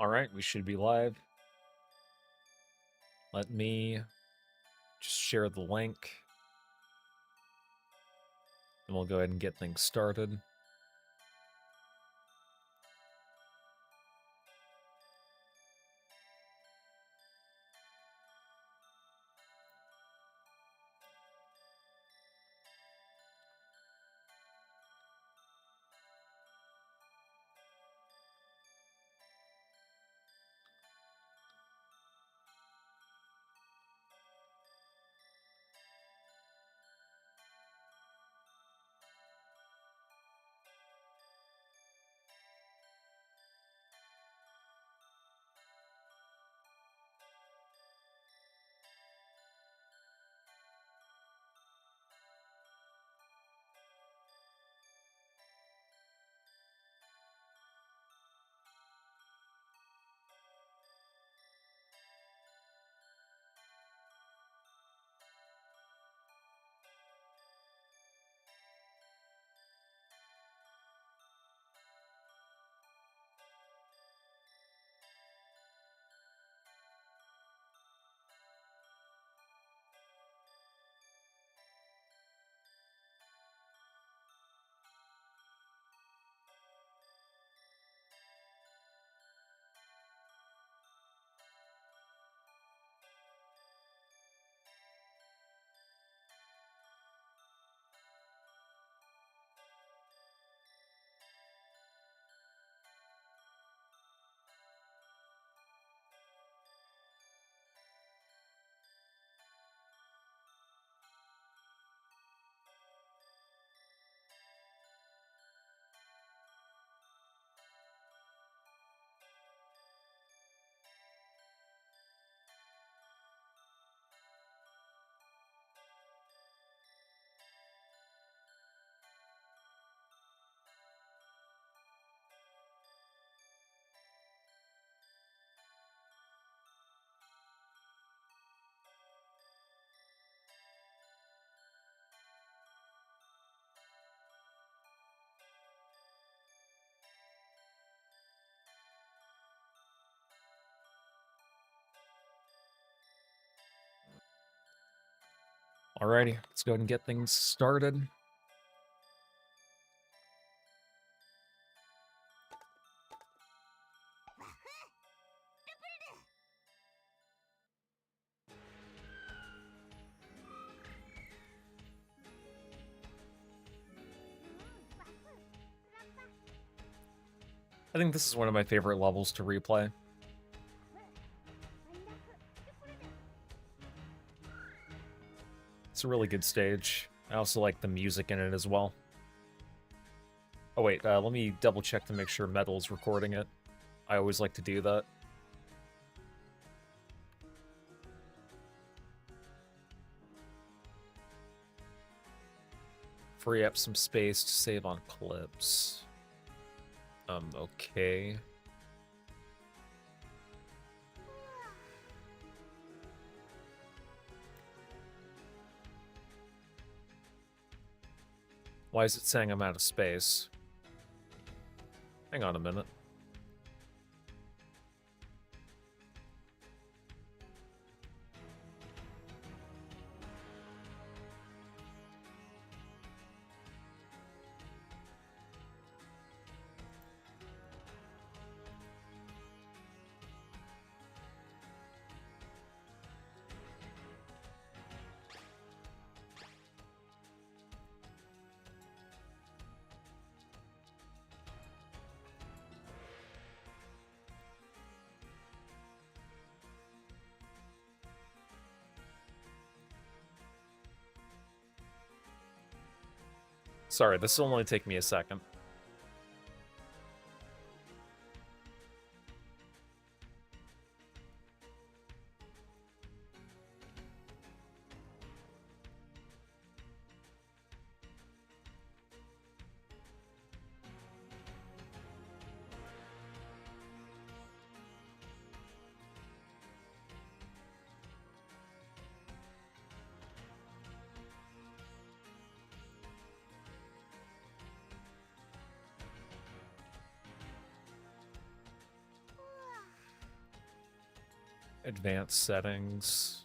Alright, we should be live. Let me just share the link. Then we'll go ahead and get things started. Alrighty, let's go ahead and get things started. I think this is one of my favorite levels to replay. It's a really good stage. I also like the music in it as well. Oh wait, let me double check to make sure Metal's recording it. I always like to do that. Free up some space to save on clips. Okay. Why is it saying I'm out of space? Hang on a minute. Sorry, this will only take me a second. Advanced settings.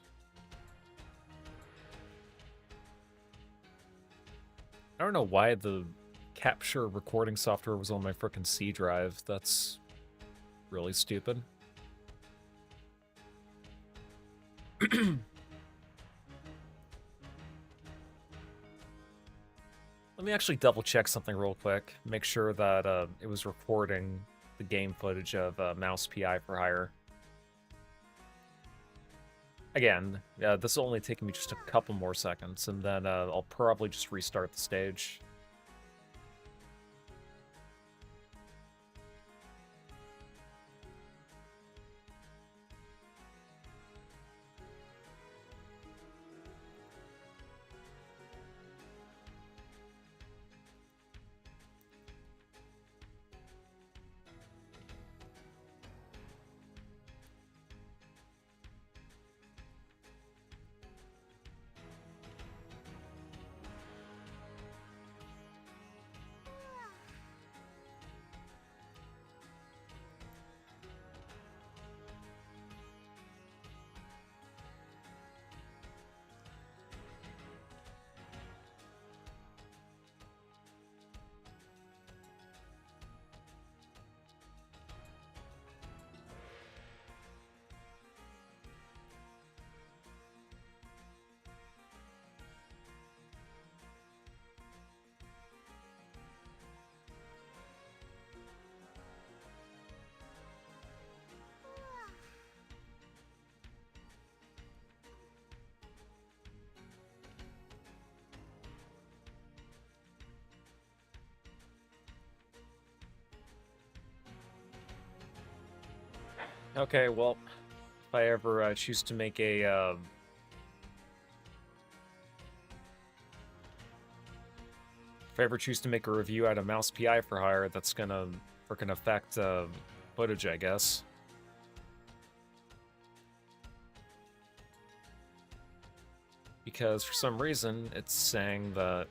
I don't know why the capture recording software was on my frickin' C drive. That's really stupid. Let me actually double check something real quick. Make sure that it was recording the game footage of Mouse PI for Hire. Again, this will only take me just a couple more seconds, and then I'll probably just restart the stage. Okay, well, if I ever choose to make a if I ever choose to make a review out of Mouse PI for Hire, that's gonna frickin' affect footage, I guess. Because for some reason, it's saying that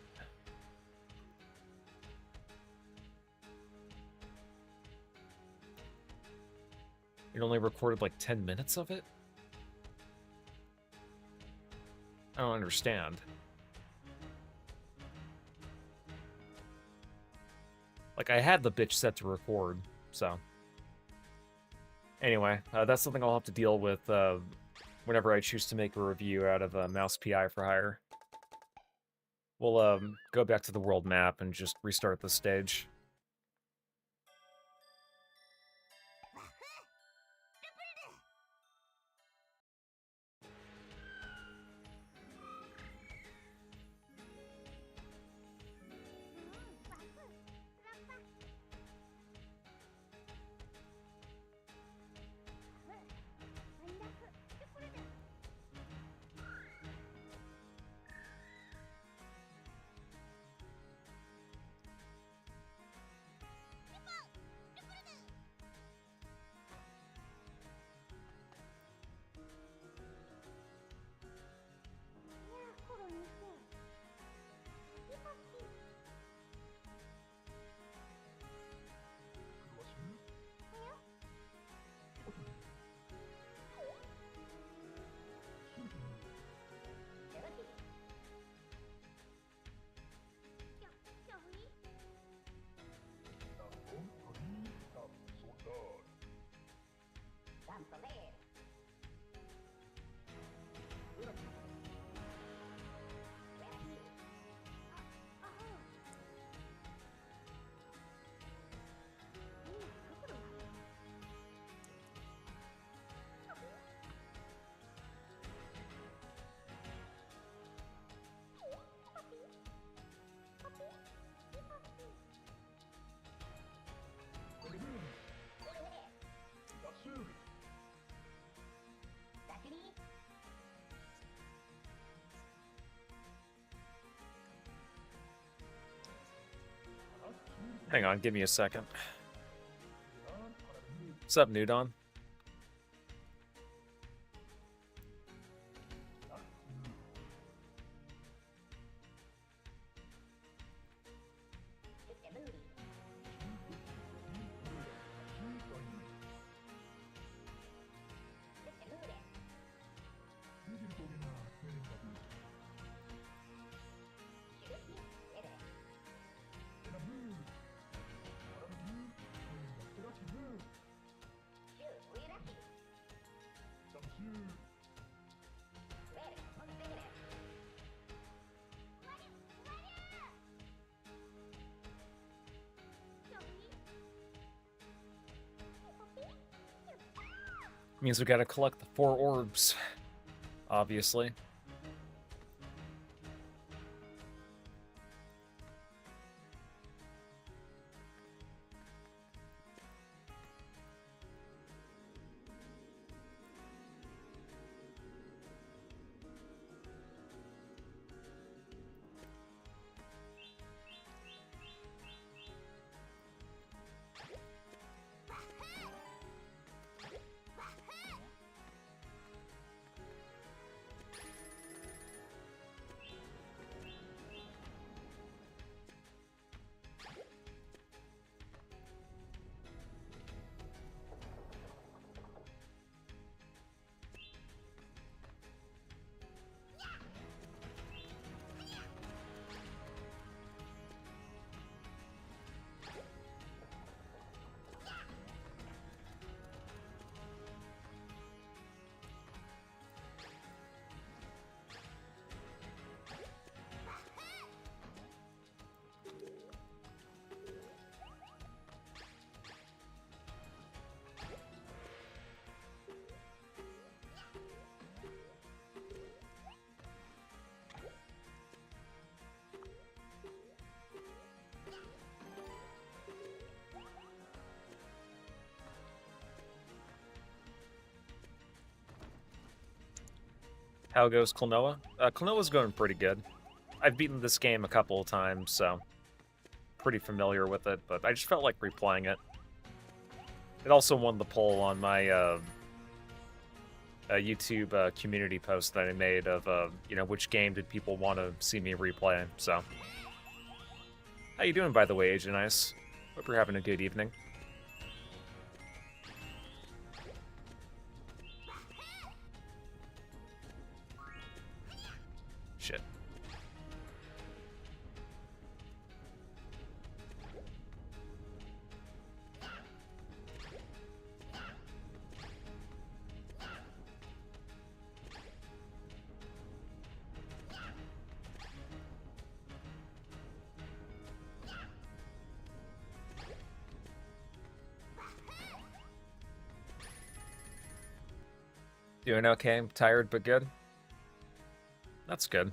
it only recorded like 10 minutes of it? I don't understand. Like, I had the bitch set to record, so. Anyway, that's something I'll have to deal with whenever I choose to make a review out of Mouse PI for Hire. We'll go back to the world map and just restart the stage. Hang on, give me a second. What's up, Nudon? Means we gotta collect the 4 orbs, obviously. How goes Klonoa? Klonoa's going pretty good. I've beaten this game a couple of times, so pretty familiar with it, but I just felt like replaying it. It also won the poll on my YouTube community post that I made of, you know, which game did people want to see me replay, so. How you doing, by the way, Agent Ice? Hope you're having a good evening. Shit. Doing okay. I'm tired, but good. That's good.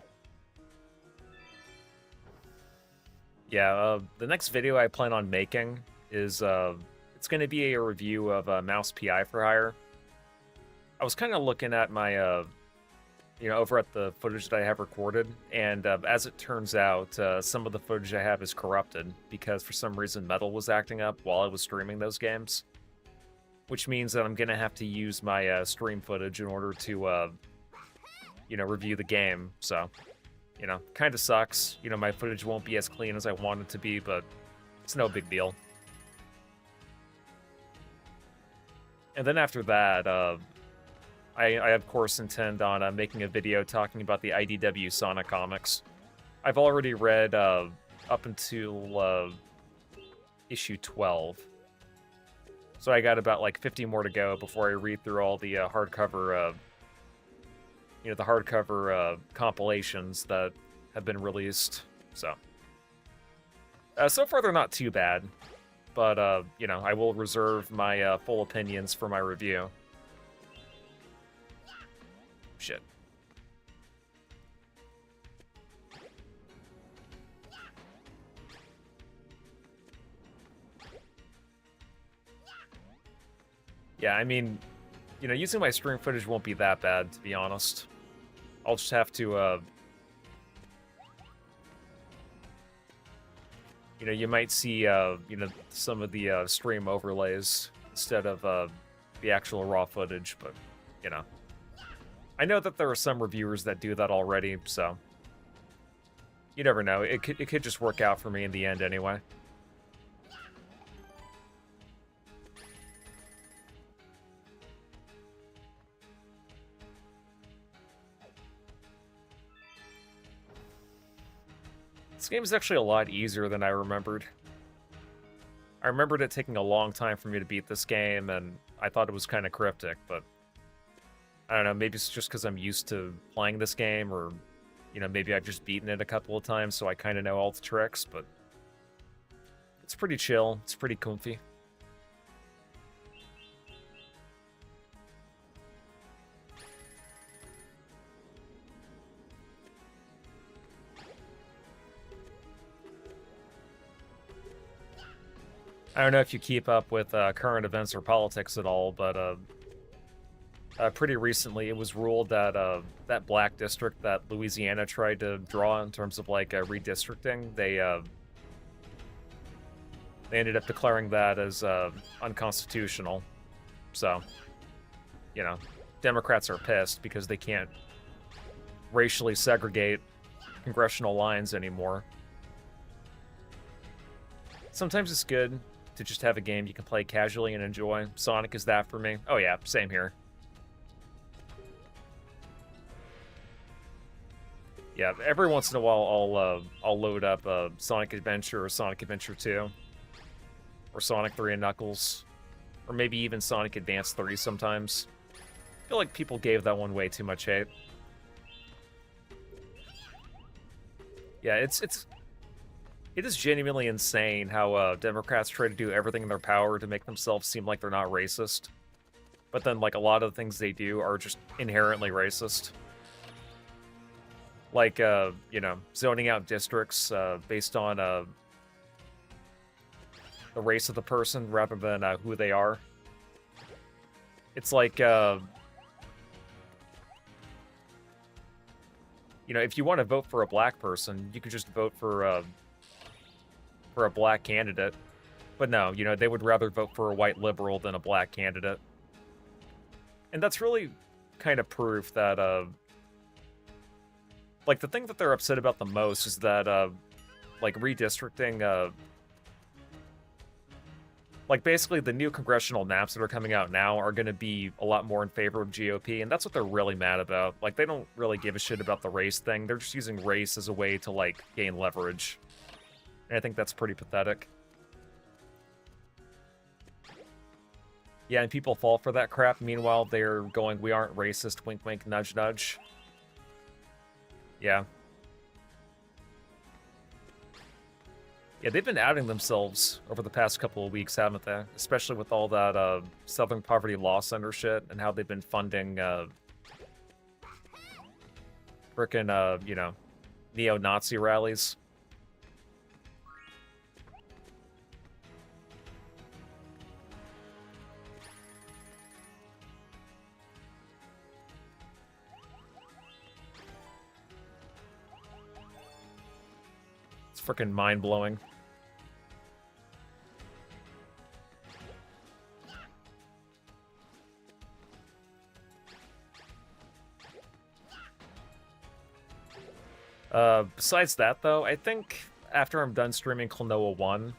Yeah, the next video I plan on making is, it's going to be a review of Mouse PI for Hire. I was kind of looking at my, you know, over at the footage that I have recorded, and as it turns out, some of the footage I have is corrupted, because for some reason Metal was acting up while I was streaming those games. Which means that I'm going to have to use my stream footage in order to, you know, review the game, so, you know, kind of sucks. You know, my footage won't be as clean as I want it to be, but it's no big deal. And then after that, I of course intend on making a video talking about the IDW Sonic comics. I've already read up until issue 12. So I got about like 50 more to go before I read through all the hardcover, you know, the hardcover compilations that have been released. So, so far they're not too bad, but you know, I will reserve my full opinions for my review. Shit. Yeah, I mean, you know, using my stream footage won't be that bad, to be honest. I'll just have to, you know, you might see, you know, some of the stream overlays instead of the actual raw footage, but, you know. I know that there are some reviewers that do that already, so you never know. It could just work out for me in the end anyway. This game is actually a lot easier than I remembered. I remembered it taking a long time for me to beat this game, and I thought it was kind of cryptic, but I don't know, maybe it's just because I'm used to playing this game, or, you know, maybe I've just beaten it a couple of times, so I kind of know all the tricks, but it's pretty chill, it's pretty comfy. I don't know if you keep up with current events or politics at all, but pretty recently it was ruled that that black district that Louisiana tried to draw in terms of like redistricting, they ended up declaring that as unconstitutional. So, you know, Democrats are pissed because they can't racially segregate congressional lines anymore. Sometimes it's good to just have a game you can play casually and enjoy. Sonic is that for me. Oh yeah, same here. Yeah, every once in a while I'll load up Sonic Adventure or Sonic Adventure 2 or Sonic 3 and Knuckles, or maybe even Sonic Advance 3 sometimes. I feel like people gave that one way too much hate. Yeah, it is genuinely insane how Democrats try to do everything in their power to make themselves seem like they're not racist. But then, like, a lot of the things they do are just inherently racist. Like, you know, zoning out districts based on the race of the person rather than who they are. It's like, you know, if you want to vote for a black person, you could just vote for a black candidate. But no, you know, they would rather vote for a white liberal than a black candidate. And that's really kind of proof that, like, the thing that they're upset about the most is that, like, redistricting, like, basically the new congressional maps that are coming out now are going to be a lot more in favor of GOP, and that's what they're really mad about. Like, they don't really give a shit about the race thing. They're just using race as a way to, like, gain leverage. And I think that's pretty pathetic. Yeah, and people fall for that crap. Meanwhile, they're going, we aren't racist, wink, wink, nudge, nudge. Yeah. Yeah, they've been outing themselves over the past couple of weeks, haven't they? Especially with all that Southern Poverty Law Center shit and how they've been funding frickin', you know, neo-Nazi rallies. It's frickin' mind-blowing. Besides that, though, I think after I'm done streaming Klonoa 1,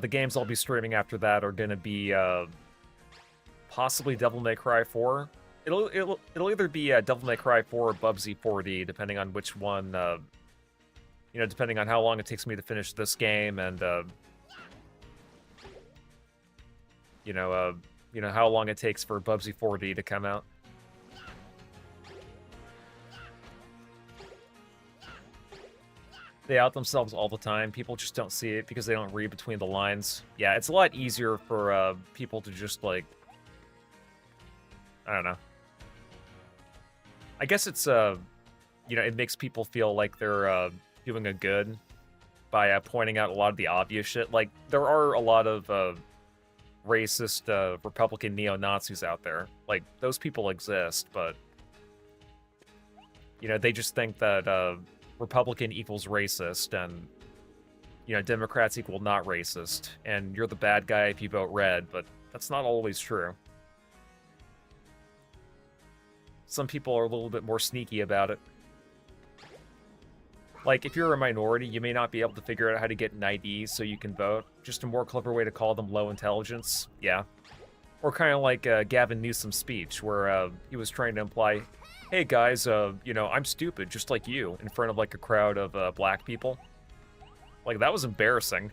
the games I'll be streaming after that are gonna be, possibly Devil May Cry 4. It'll either be Devil May Cry 4 or Bubsy 4D, depending on which one, you know, depending on how long it takes me to finish this game and, you know, how long it takes for Bubsy 4D to come out. They out themselves all the time. People just don't see it because they don't read between the lines. Yeah, it's a lot easier for people to just, like, I don't know. I guess it's, you know, it makes people feel like they're doing a good by pointing out a lot of the obvious shit. Like, there are a lot of racist Republican neo-Nazis out there. Like, those people exist, but, you know, they just think that Republican equals racist, and, you know, Democrats equal not racist, and you're the bad guy if you vote red, but that's not always true. Some people are a little bit more sneaky about it. Like, if you're a minority, you may not be able to figure out how to get an ID so you can vote. Just a more clever way to call them low intelligence, yeah. Or kind of like Gavin Newsom's speech, where he was trying to imply, hey guys, you know, I'm stupid, just like you, in front of, like, a crowd of black people. Like, that was embarrassing.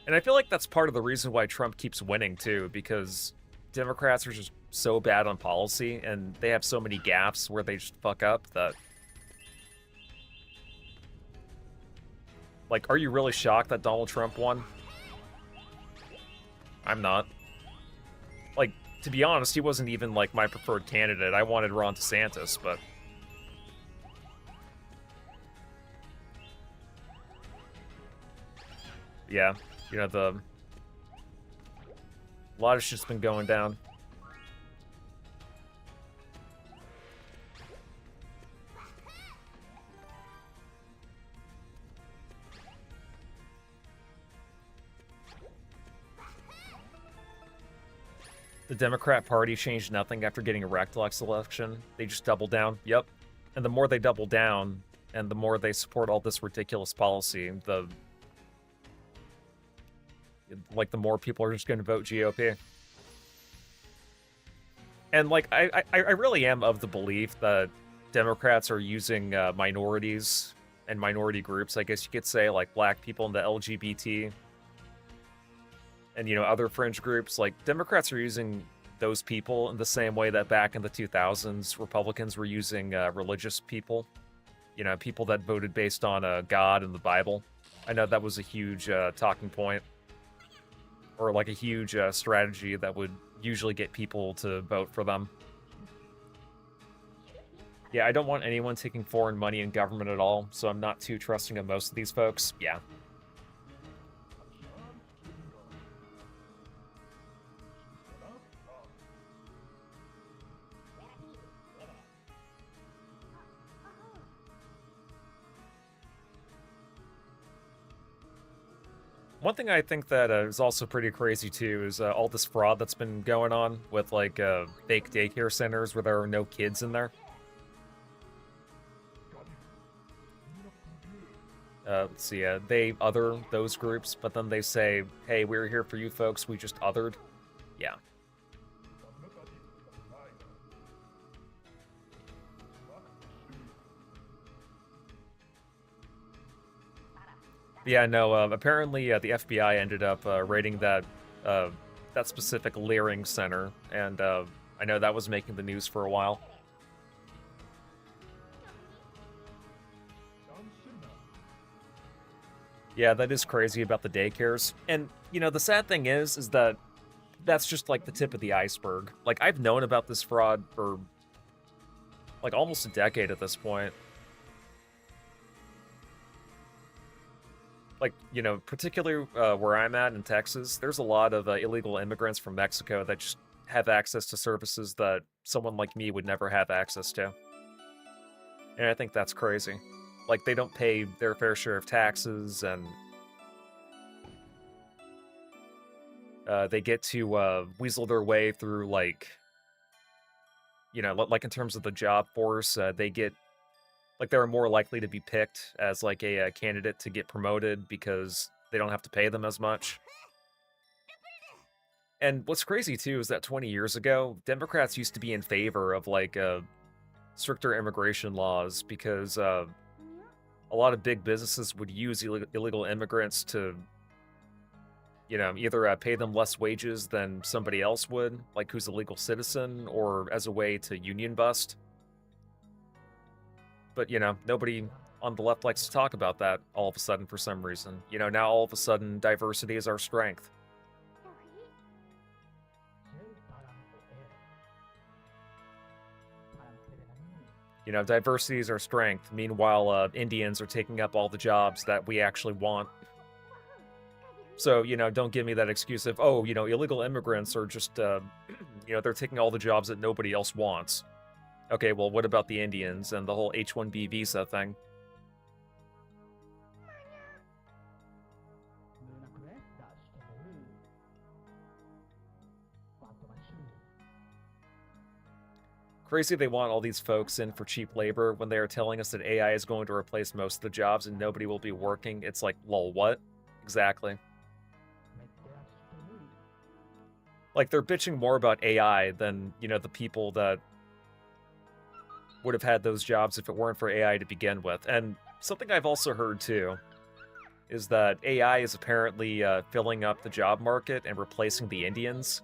And I feel like that's part of the reason why Trump keeps winning, too, because Democrats are just so bad on policy, and they have so many gaps where they just fuck up that... Like, are you really shocked that Donald Trump won? I'm not. Like, to be honest, he wasn't even, like, my preferred candidate. I wanted Ron DeSantis, but... Yeah, a lot of shit's been going down. The Democrat Party changed nothing after getting wrecked last election. They just doubled down. Yep. And the more they double down, and the more they support all this ridiculous policy, the more people are just going to vote GOP. And like, I really am of the belief that Democrats are using minorities and minority groups, I guess you could say, like black people and the LGBT and, other fringe groups. Like, Democrats are using those people in the same way that back in the 2000s, Republicans were using religious people, people that voted based on God and the Bible. I know that was a huge talking point, or like a huge strategy that would usually get people to vote for them. Yeah, I don't want anyone taking foreign money in government at all, so I'm not too trusting of most of these folks. Yeah. One thing I think that is also pretty crazy too is all this fraud that's been going on with like fake daycare centers where there are no kids in there. Let's see, they other those groups, but then they say, hey, we're here for you folks, we just othered. Yeah. Yeah, no, apparently the FBI ended up raiding that specific Leering center, and I know that was making the news for a while. Yeah, that is crazy about the daycares. And, the sad thing is that that's just like the tip of the iceberg. Like, I've known about this fraud for like almost a decade at this point. Like, particularly where I'm at in Texas, there's a lot of illegal immigrants from Mexico that just have access to services that someone like me would never have access to. And I think that's crazy. Like, they don't pay their fair share of taxes, and they get to weasel their way through, like, like in terms of the job force, they get, like, they're more likely to be picked as, like, a candidate to get promoted because they don't have to pay them as much. And what's crazy, too, is that 20 years ago, Democrats used to be in favor of, like, stricter immigration laws because a lot of big businesses would use illegal immigrants to, either pay them less wages than somebody else would, like who's a legal citizen, or as a way to union bust. But, nobody on the left likes to talk about that all of a sudden for some reason. Now all of a sudden, diversity is our strength. Diversity is our strength. Meanwhile, Indians are taking up all the jobs that we actually want. So, don't give me that excuse of, oh, illegal immigrants are just, they're taking all the jobs that nobody else wants. Okay, well, what about the Indians and the whole H-1B visa thing? Crazy they want all these folks in for cheap labor when they are telling us that AI is going to replace most of the jobs and nobody will be working. It's like, lol, what? Exactly. Like, they're bitching more about AI than, the people that would have had those jobs if it weren't for AI to begin with. And something I've also heard, too, is that AI is apparently filling up the job market and replacing the Indians.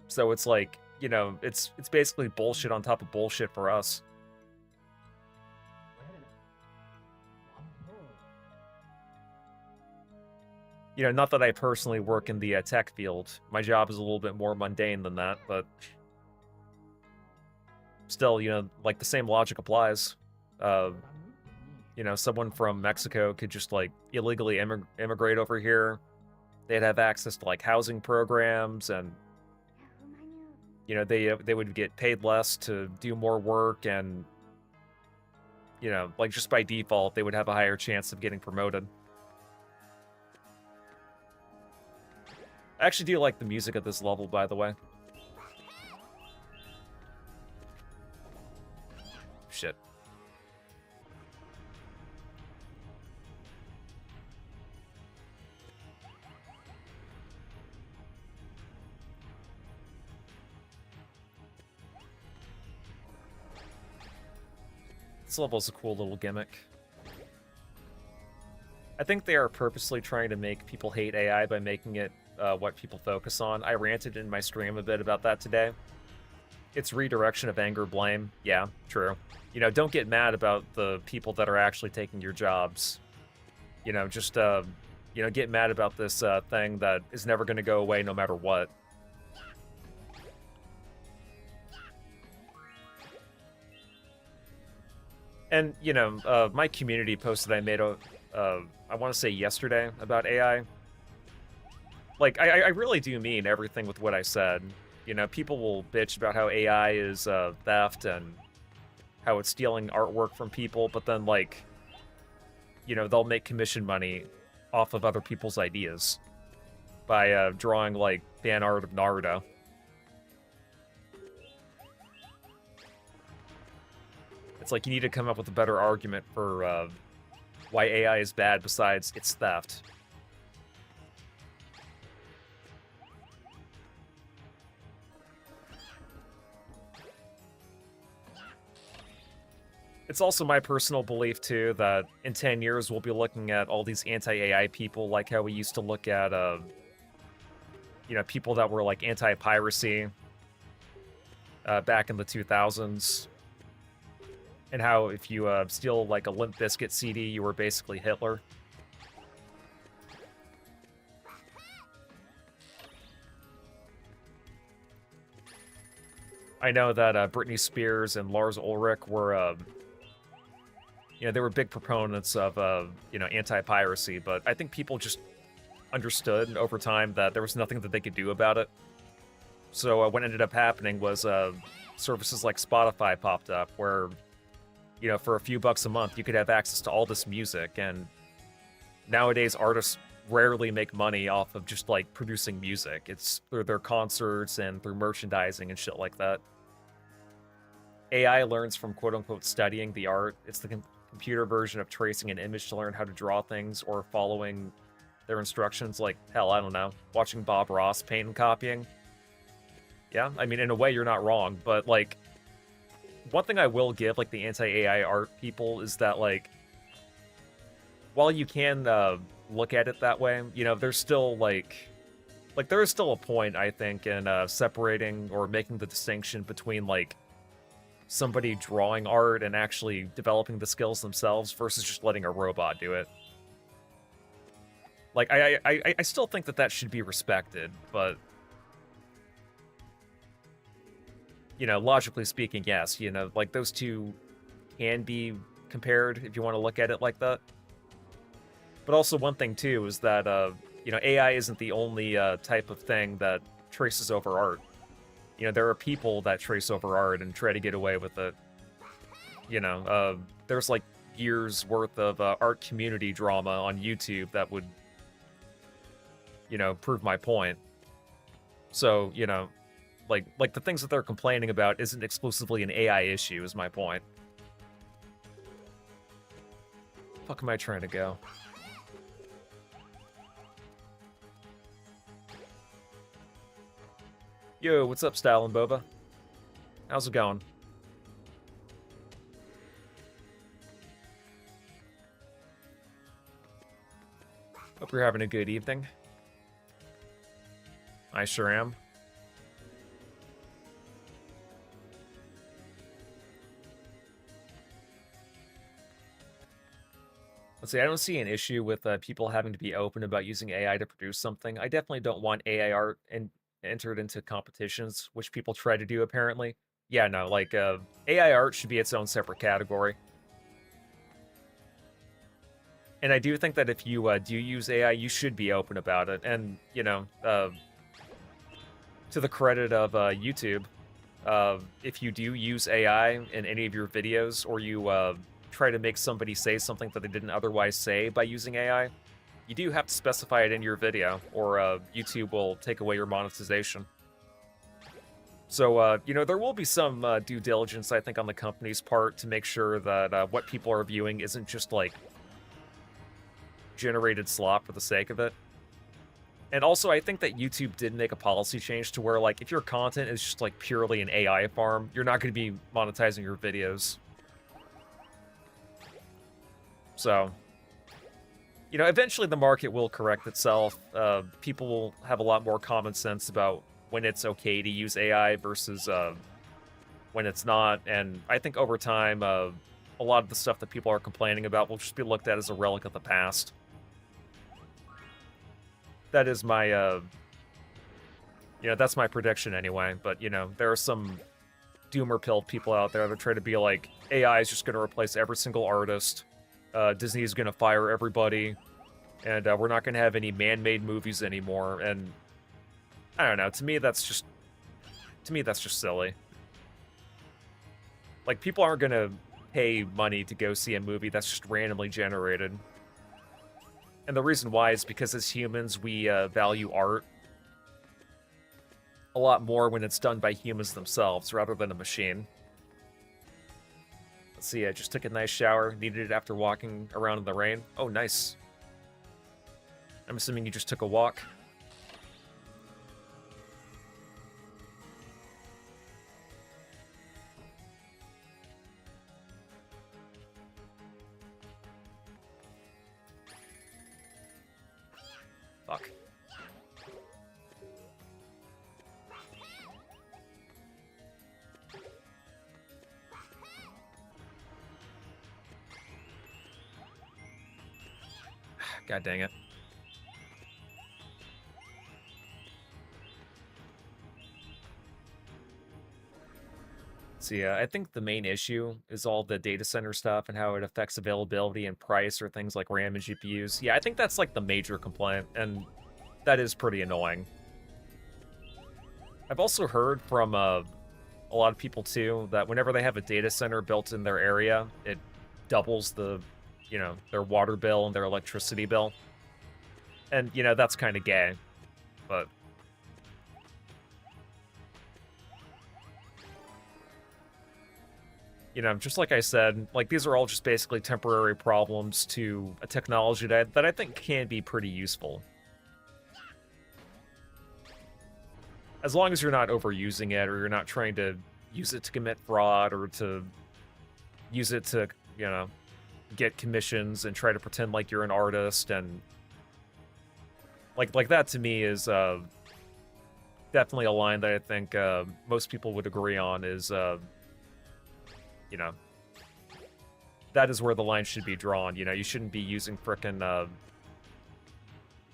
So it's like, it's basically bullshit on top of bullshit for us. Not that I personally work in the tech field. My job is a little bit more mundane than that, but still, like, the same logic applies. Someone from Mexico could just, like, illegally immigrate over here, they'd have access to like housing programs, and they would get paid less to do more work, and like just by default they would have a higher chance of getting promoted. I actually do like the music at this level, by the way. Shit. This level's a cool little gimmick. I think they are purposely trying to make people hate AI by making it what people focus on. I ranted in my stream a bit about that today. It's redirection of anger, blame. Yeah, true. Don't get mad about the people that are actually taking your jobs. Just, get mad about this thing that is never going to go away no matter what. And, my community post that I made, I want to say yesterday, about AI. Like, I really do mean everything with what I said. People will bitch about how AI is theft and how it's stealing artwork from people, but then, like, they'll make commission money off of other people's ideas by drawing, like, fan art of Naruto. It's like you need to come up with a better argument for why AI is bad besides it's theft. It's also my personal belief, too, that in 10 years we'll be looking at all these anti-AI people like how we used to look at, people that were, like, anti-piracy back in the 2000s. And how if you steal, like, a Limp Bizkit CD, you were basically Hitler. I know that Britney Spears and Lars Ulrich were, they were big proponents of, anti-piracy, but I think people just understood over time that there was nothing that they could do about it. So what ended up happening was services like Spotify popped up, where for a few bucks a month, you could have access to all this music, and nowadays artists rarely make money off of just, like, producing music. It's through their concerts and through merchandising and shit like that. AI learns from quote-unquote studying the art. It's the computer version of tracing an image to learn how to draw things or following their instructions, like, hell, I don't know, watching Bob Ross paint and copying. Yeah, I mean, in a way, you're not wrong, but, like, one thing I will give, like, the anti-AI art people is that, like, while you can look at it that way, there's still, like, there is still a point, I think, in separating or making the distinction between, like, somebody drawing art and actually developing the skills themselves versus just letting a robot do it. Like, I still think that should be respected, but logically speaking, yes, like, those two can be compared if you want to look at it like that. But also one thing, too, is that, AI isn't the only type of thing that traces over art. There are people that trace over art and try to get away with it. There's, like, years worth of art community drama on YouTube that would, prove my point. So, like the things that they're complaining about isn't exclusively an AI issue, is my point. Fuck am I trying to go? Yo, what's up, Style and Boba? How's it going? Hope you're having a good evening. I sure am. Let's see, I don't see an issue with people having to be open about using AI to produce something. I definitely don't want AI art entered into competitions, which people try to do, apparently. Yeah, no, like, AI art should be its own separate category. And I do think that if you do use AI, you should be open about it. And, you know, to the credit of YouTube, if you do use AI in any of your videos, or you try to make somebody say something that they didn't otherwise say by using AI, you do have to specify it in your video, or YouTube will take away your monetization. So, you know, there will be some due diligence, I think, on the company's part to make sure that what people are viewing isn't just, like, generated slop for the sake of it. And also, I think that YouTube did make a policy change to where, like, if your content is just, like, purely an AI farm, you're not going to be monetizing your videos. So, you know, eventually the market will correct itself. People will have a lot more common sense about when it's okay to use AI versus when it's not. And I think over time, a lot of the stuff that people are complaining about will just be looked at as a relic of the past. That is my, you know, that's my prediction anyway. But, you know, there are some doomer-pilled people out there that try to be like, AI is just going to replace every single artist. Disney is going to fire everybody. And we're not going to have any man-made movies anymore. And I don't know. To me, that's just silly. Like, people aren't going to pay money to go see a movie that's just randomly generated. And the reason why is because as humans, we value art a lot more when it's done by humans themselves rather than a machine. Let's see, I just took a nice shower. Needed it after walking around in the rain. Oh, nice. I'm assuming you just took a walk. Fuck. God dang it. See, I think the main issue is all the data center stuff and how it affects availability and price or things like RAM and GPUs. Yeah, I think that's like the major complaint, and that is pretty annoying. I've also heard from a lot of people too that whenever they have a data center built in their area, it doubles the, you know, their water bill and their electricity bill. And, you know, that's kind of gay, but you know, just like I said, like, these are all just basically temporary problems to a technology that I think can be pretty useful. As long as you're not overusing it, or you're not trying to use it to commit fraud, or to use it to, you know, get commissions and try to pretend like you're an artist, and like that to me is definitely a line that I think most people would agree on is you know, that is where the line should be drawn. You know, you shouldn't be using frickin'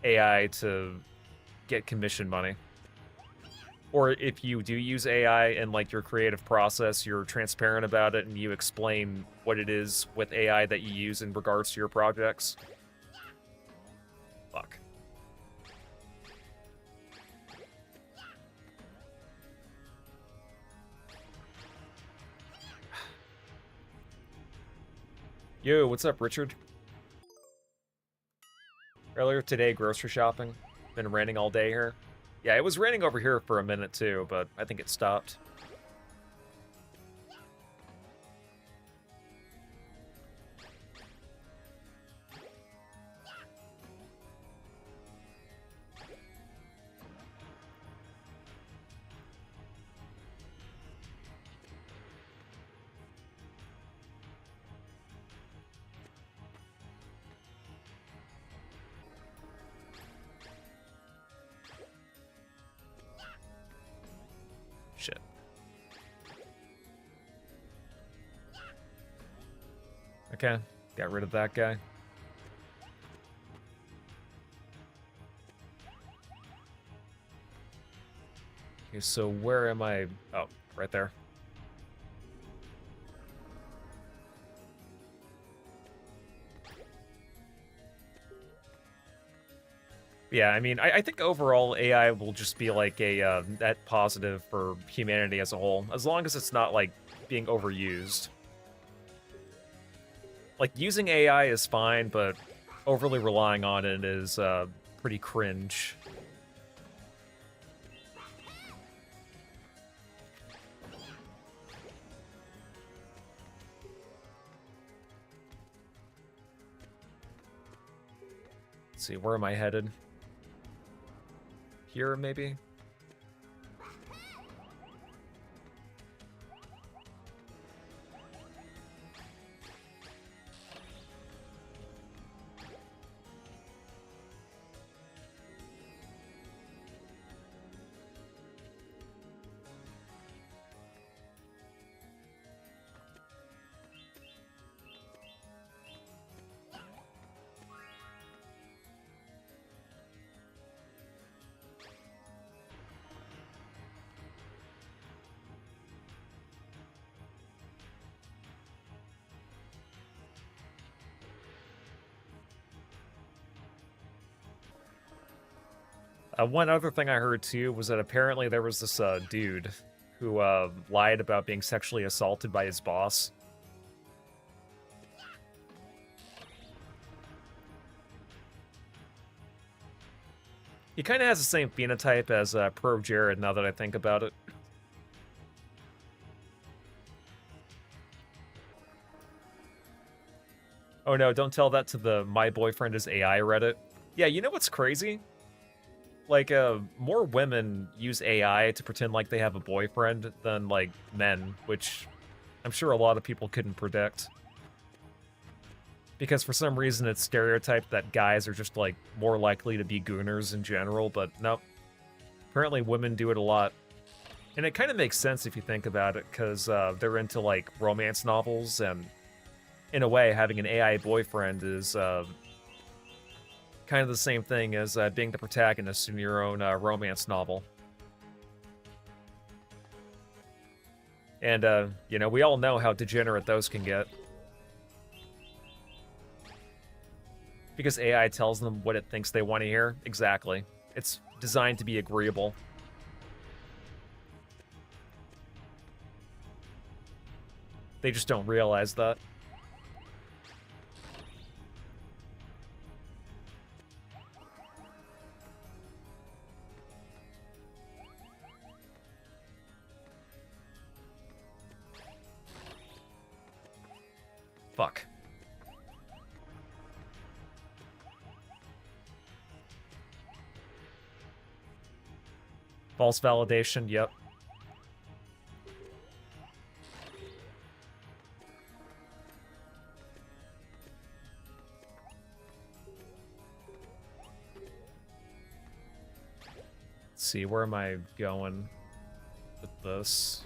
AI to get commission money. Or if you do use AI in, like, your creative process, you're transparent about it and you explain what it is with AI that you use in regards to your projects. Fuck. Yo, what's up, Richard? Earlier today, grocery shopping. Been raining all day here. Yeah, it was raining over here for a minute too, but I think it stopped. Shit. Okay, got rid of that guy. Okay, so where am I? Oh, right there. Yeah, I mean, I think overall AI will just be like a net positive for humanity as a whole, as long as it's not like being overused. Like using AI is fine, but overly relying on it is pretty cringe. Let's see, where am I headed? Here, maybe? One other thing I heard too was that apparently there was this dude who lied about being sexually assaulted by his boss. He kind of has the same phenotype as Pro Jared, now that I think about it. Oh no, don't tell that to the My Boyfriend is AI Reddit. Yeah, you know what's crazy? Like, more women use AI to pretend like they have a boyfriend than, like, men, which I'm sure a lot of people couldn't predict. Because for some reason it's stereotyped that guys are just, like, more likely to be gooners in general, but no. Apparently women do it a lot. And it kind of makes sense if you think about it, because they're into, like, romance novels, and in a way, having an AI boyfriend is kind of the same thing as being the protagonist in your own romance novel. And, you know, we all know how degenerate those can get. Because AI tells them what it thinks they want to hear. Exactly. It's designed to be agreeable. They just don't realize that. Fuck. False validation, yep. Let's see, where am I going with this?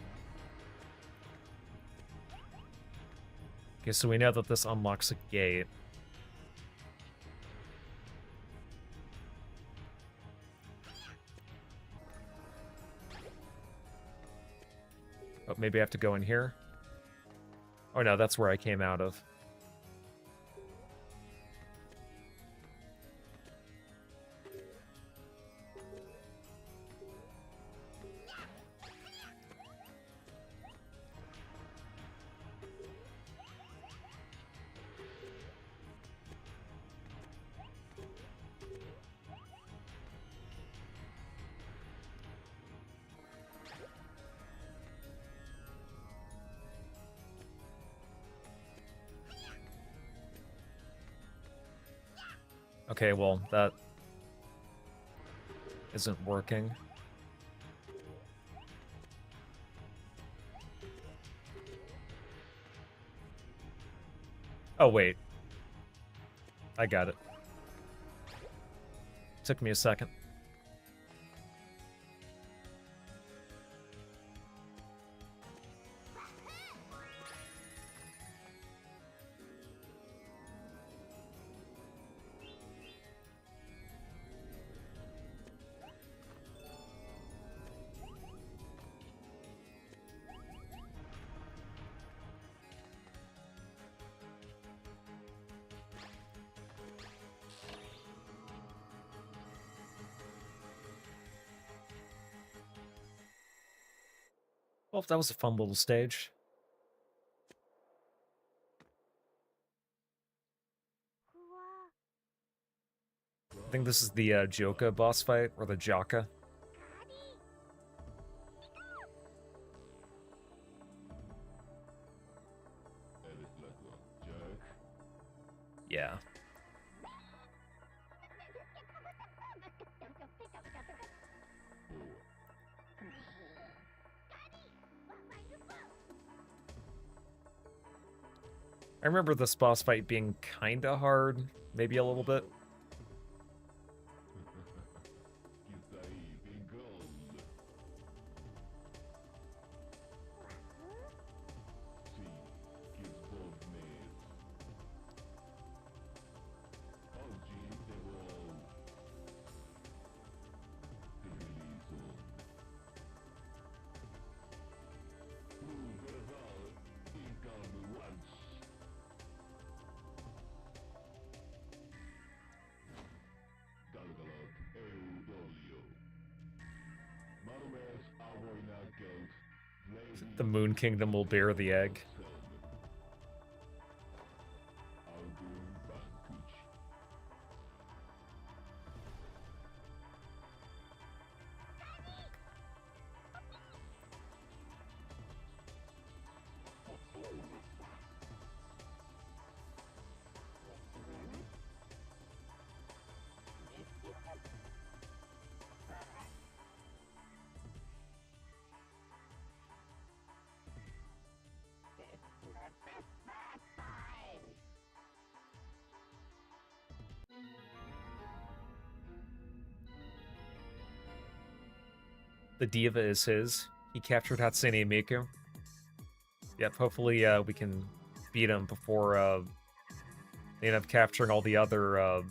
Okay, so we know that this unlocks a gate. Oh, maybe I have to go in here? Oh no, that's where I came out of. Okay, well, that isn't working. Oh, wait. I got it. Took me a second. Well, that was a fun little stage. I think this is the Joka boss fight, or the Jaka. Yeah. I remember this boss fight being kinda hard, maybe a little bit. The Moon Kingdom will bear the egg. The diva is his. He captured Hatsune Miku. Yep, hopefully we can beat him before they end up capturing all the other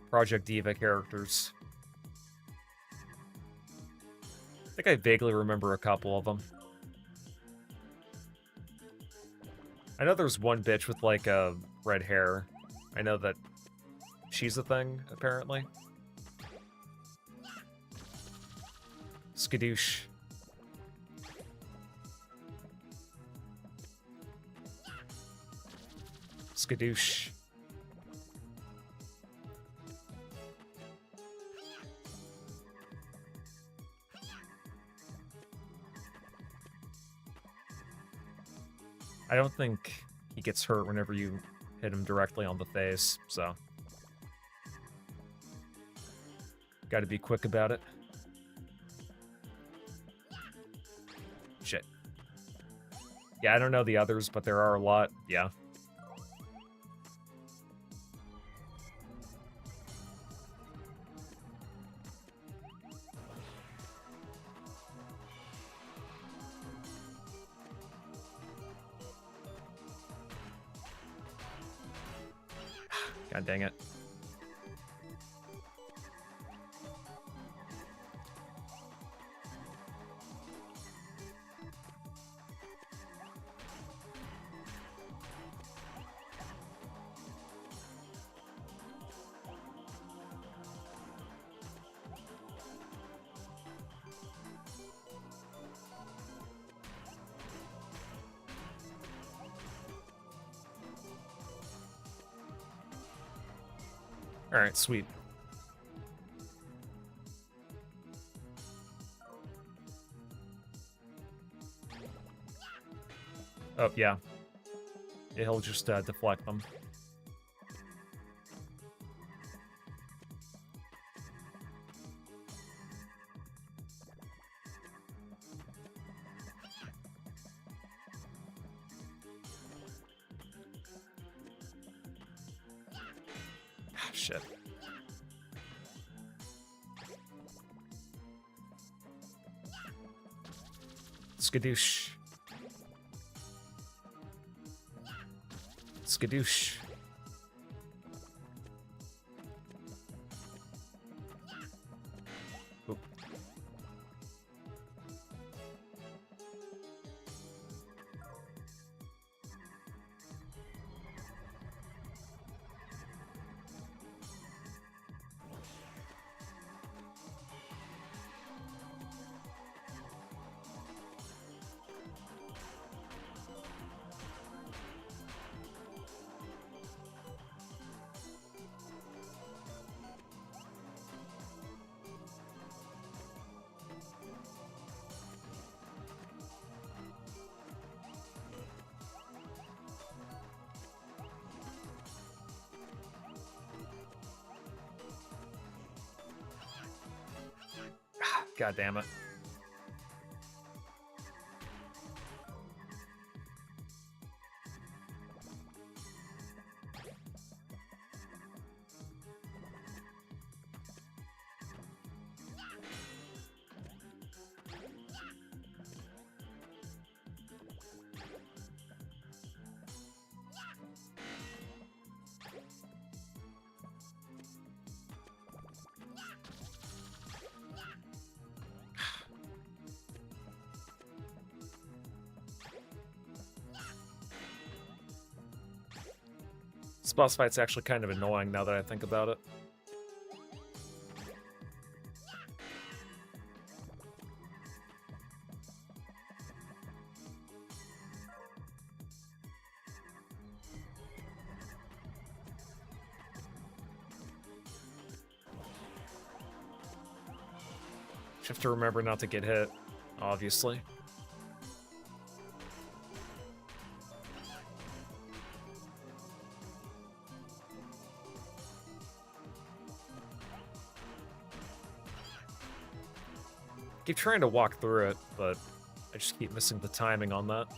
Project Diva characters. I think I vaguely remember a couple of them. I know there's one bitch with, like, red hair. I know that she's a thing, apparently. Skadoosh. Skadoosh. I don't think he gets hurt whenever you hit him directly on the face, so... Gotta be quick about it. Shit. Yeah, I don't know the others, but there are a lot, yeah. God dang it. Alright, sweet. Oh, yeah. Yeah, he'll just deflect them. Shit. Skadoosh. Skadoosh. Oop. God damn it. This boss fight's actually kind of annoying now that I think about it. You have to remember not to get hit, obviously. Keep trying to walk through it, but I just keep missing the timing on that.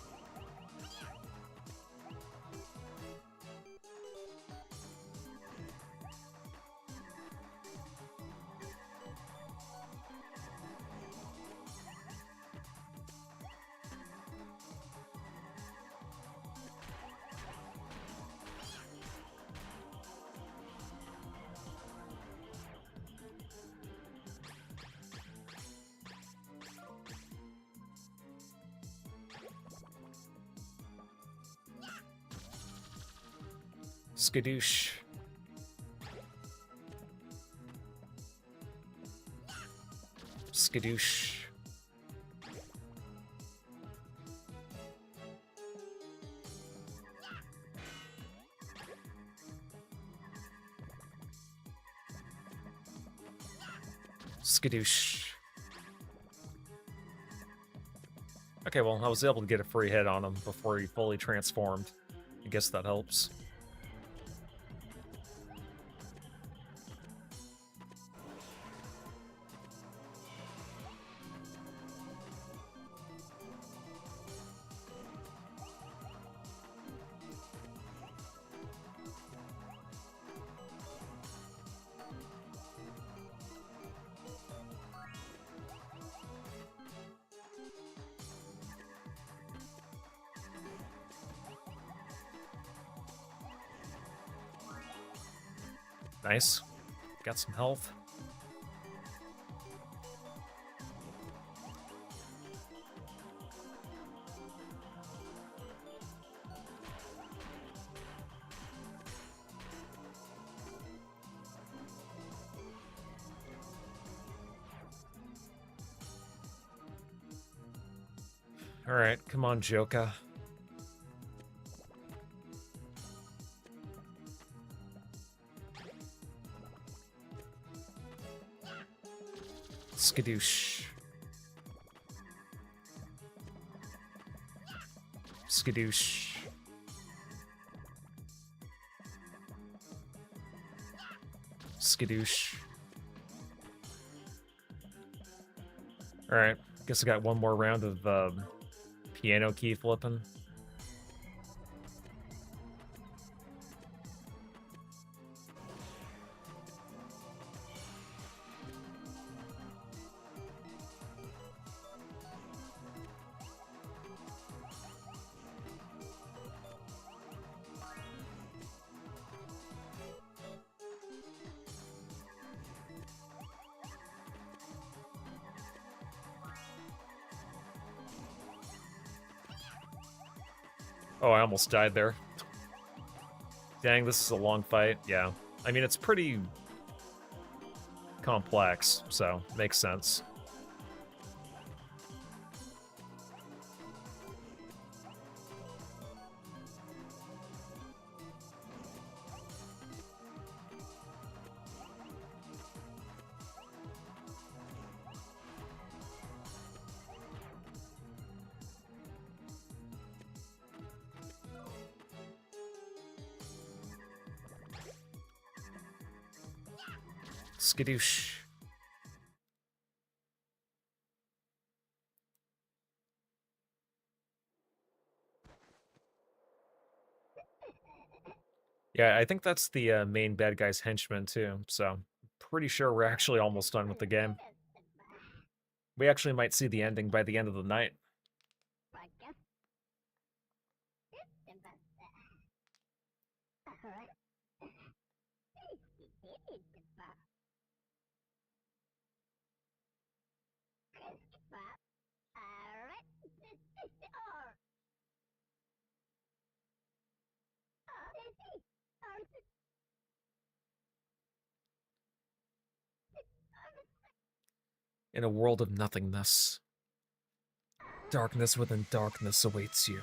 Skadoosh. Skadoosh. Skadoosh. Okay, well, I was able to get a free hit on him before he fully transformed. I guess that helps. Nice. Got some health. All right, come on, Joka. Skadoosh. Skadoosh. Skadoosh. Alright, guess I got one more round of piano key flipping. Oh, I almost died there. Dang, this is a long fight. Yeah. I mean, it's pretty complex, so makes sense. Skadoosh. Yeah, I think that's the main bad guy's henchman too, so pretty sure we're actually almost done with the game. We actually might see the ending by the end of the night. In a world of nothingness, darkness within darkness awaits you.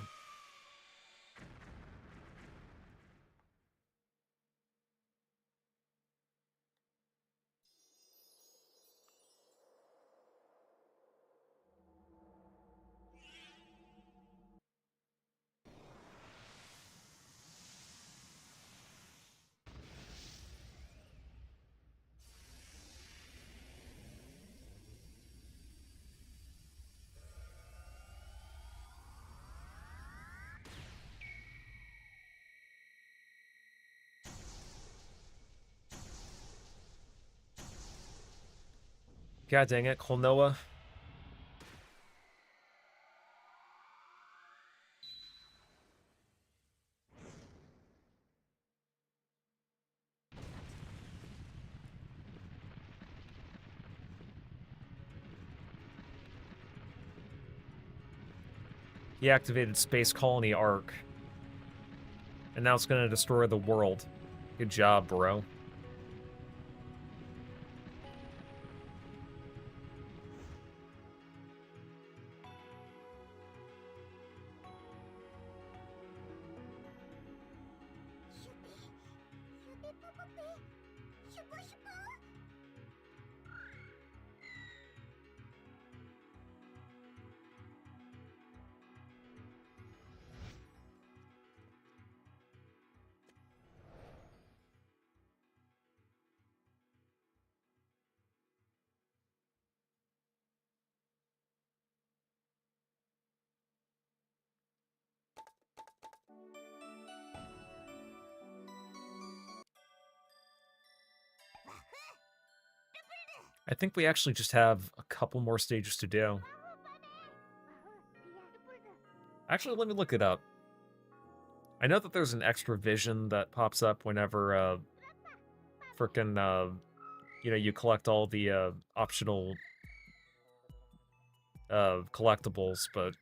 God dang it, Klonoa. He activated Space Colony Arc. And now it's gonna destroy the world. Good job, bro. I think we actually just have a couple more stages to do. Actually, let me look it up. I know that there's an extra vision that pops up whenever, you collect all the, optional, collectibles, but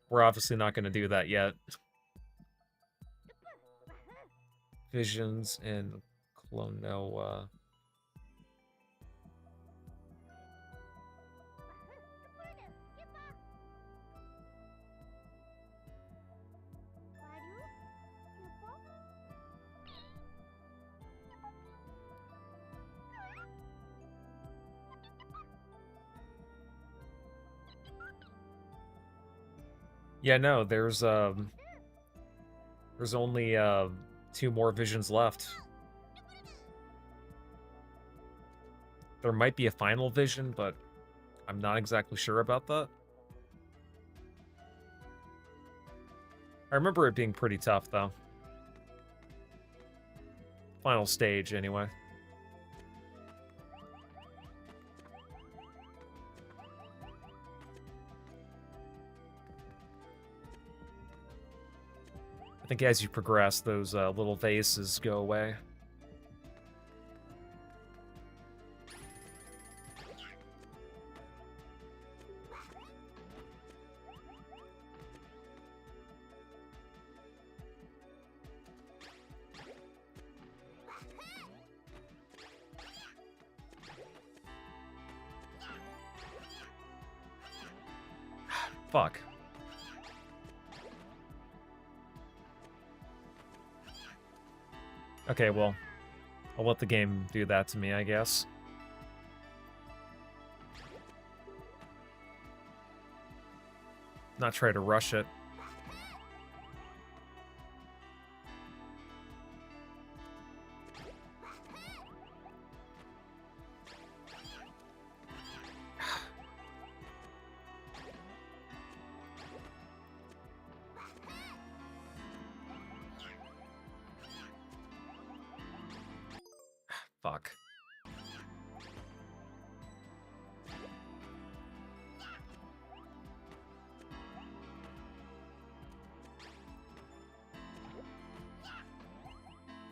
we're obviously not gonna do that yet. Visions in Klonoa. Yeah, no, there's only, 2 more visions left. There might be a final vision, but I'm not exactly sure about that. I remember it being pretty tough, though. Final stage, anyway. I think as you progress, those little vases go away. Fuck. Okay, well, I'll let the game do that to me, I guess. Not try to rush it.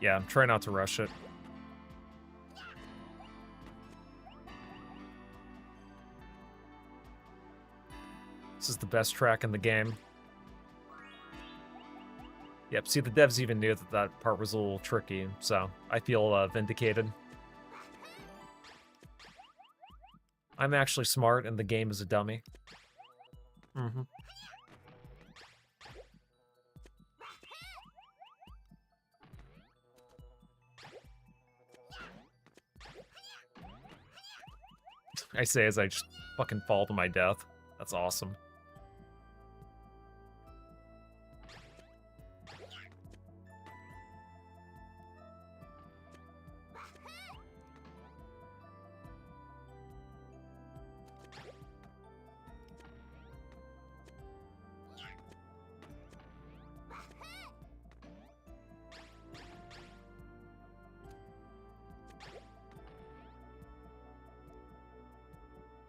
Yeah, try not to rush it. This is the best track in the game. Yep, see, the devs even knew that that part was a little tricky, so I feel vindicated. I'm actually smart, and the game is a dummy. Mm-hmm. I say as I just fucking fall to my death. That's awesome.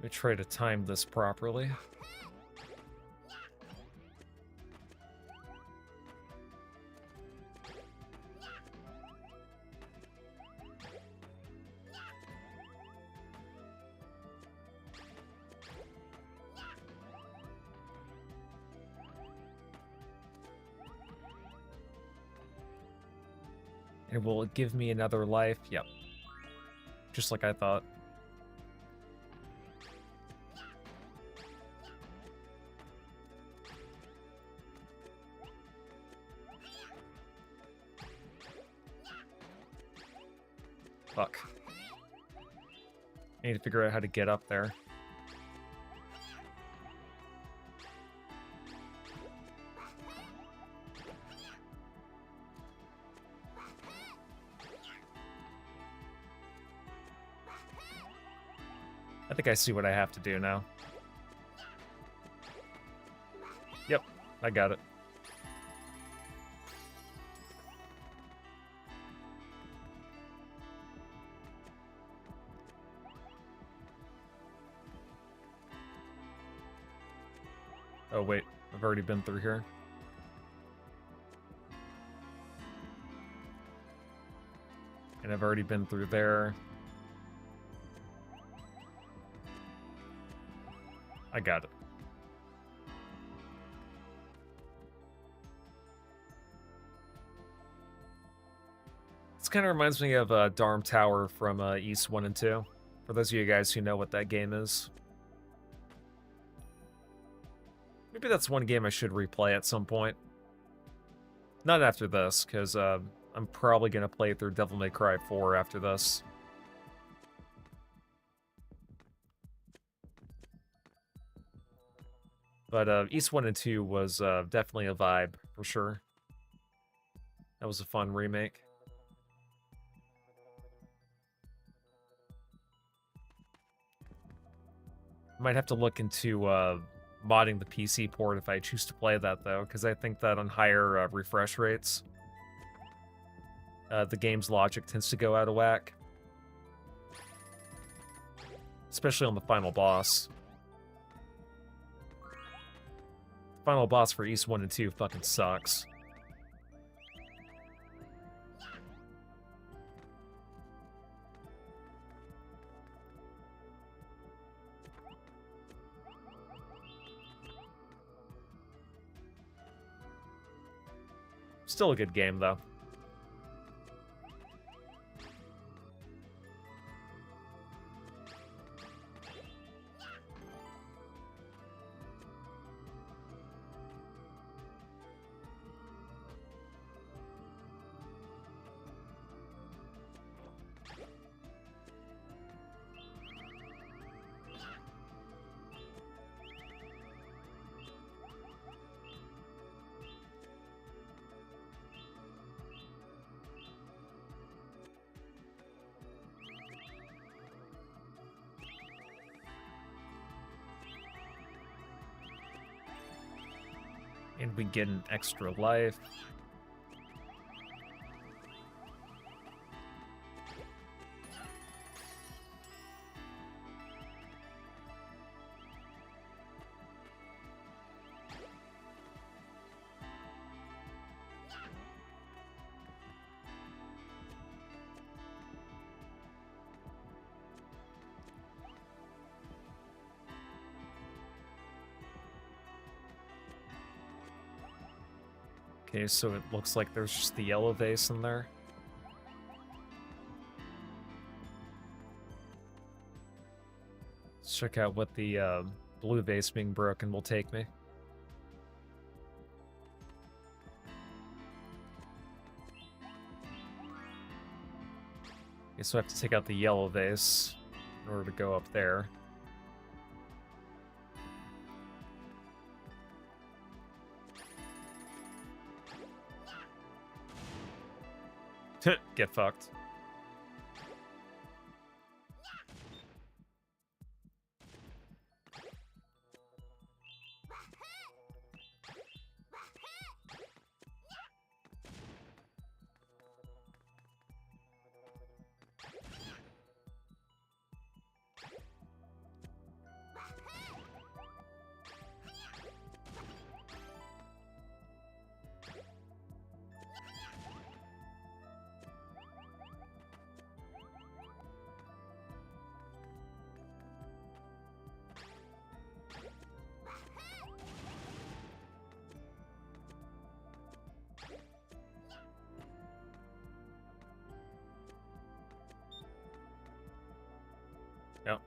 Let me try to time this properly. And will it give me another life? Yep. Just like I thought. Fuck. I need to figure out how to get up there. I think I see what I have to do now. Yep, I got it. Oh wait, I've already been through here. And I've already been through there. I got it. This kind of reminds me of Darm Tower from East 1 and 2. For those of you guys who know what that game is. Maybe that's one game I should replay at some point. Not after this, because I'm probably going to play through Devil May Cry 4 after this. But East 1 and 2 was definitely a vibe, for sure. That was a fun remake. Might have to look into modding the PC port if I choose to play that, though, because I think that on higher refresh rates, the game's logic tends to go out of whack. Especially on the final boss. Final boss for East 1 and 2 fucking sucks. Still a good game, though. And we get an extra life. Okay, so it looks like there's just the yellow vase in there. Let's check out what the blue vase being broken will take me. Okay, so I have to take out the yellow vase in order to go up there. Get fucked. Yep.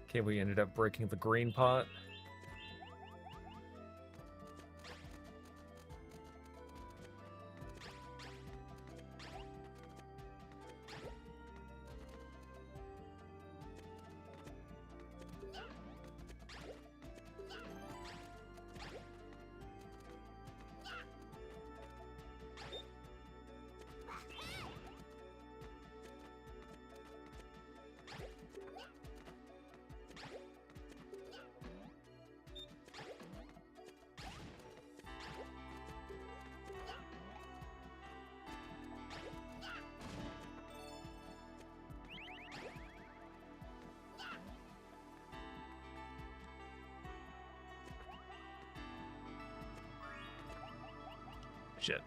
Okay, we ended up breaking the green pot. Shit.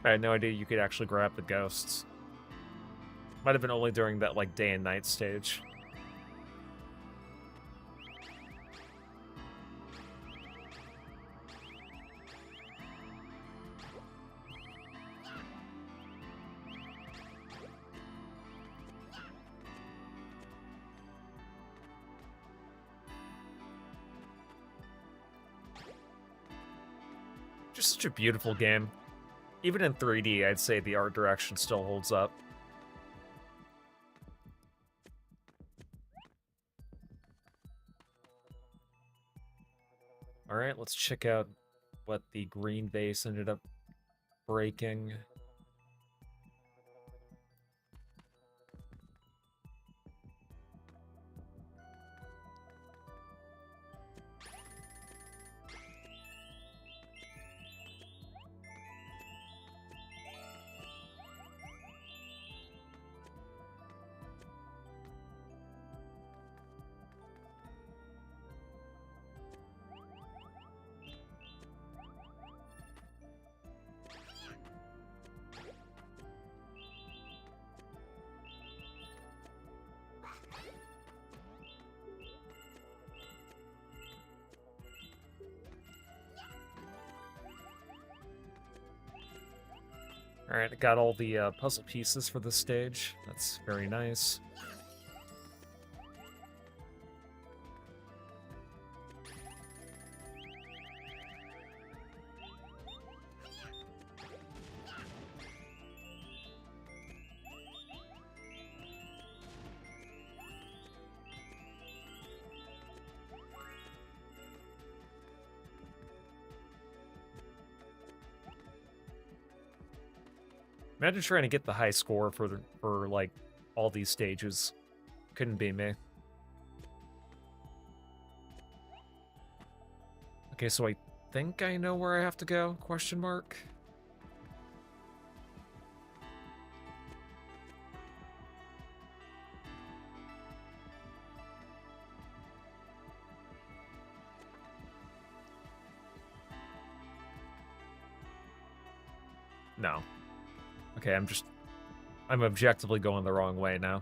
I had no idea you could actually grab the ghosts. Might have been only during that, like, day and night stage. Just such a beautiful game. Even in 3D, I'd say the art direction still holds up. Alright, let's check out what the green vase ended up breaking. Alright, I got all the puzzle pieces for this stage. That's very nice. Imagine trying to get the high score for like all these stages. Couldn't be me. Okay, so I think I know where I have to go, question mark. No. Okay, I'm objectively going the wrong way now.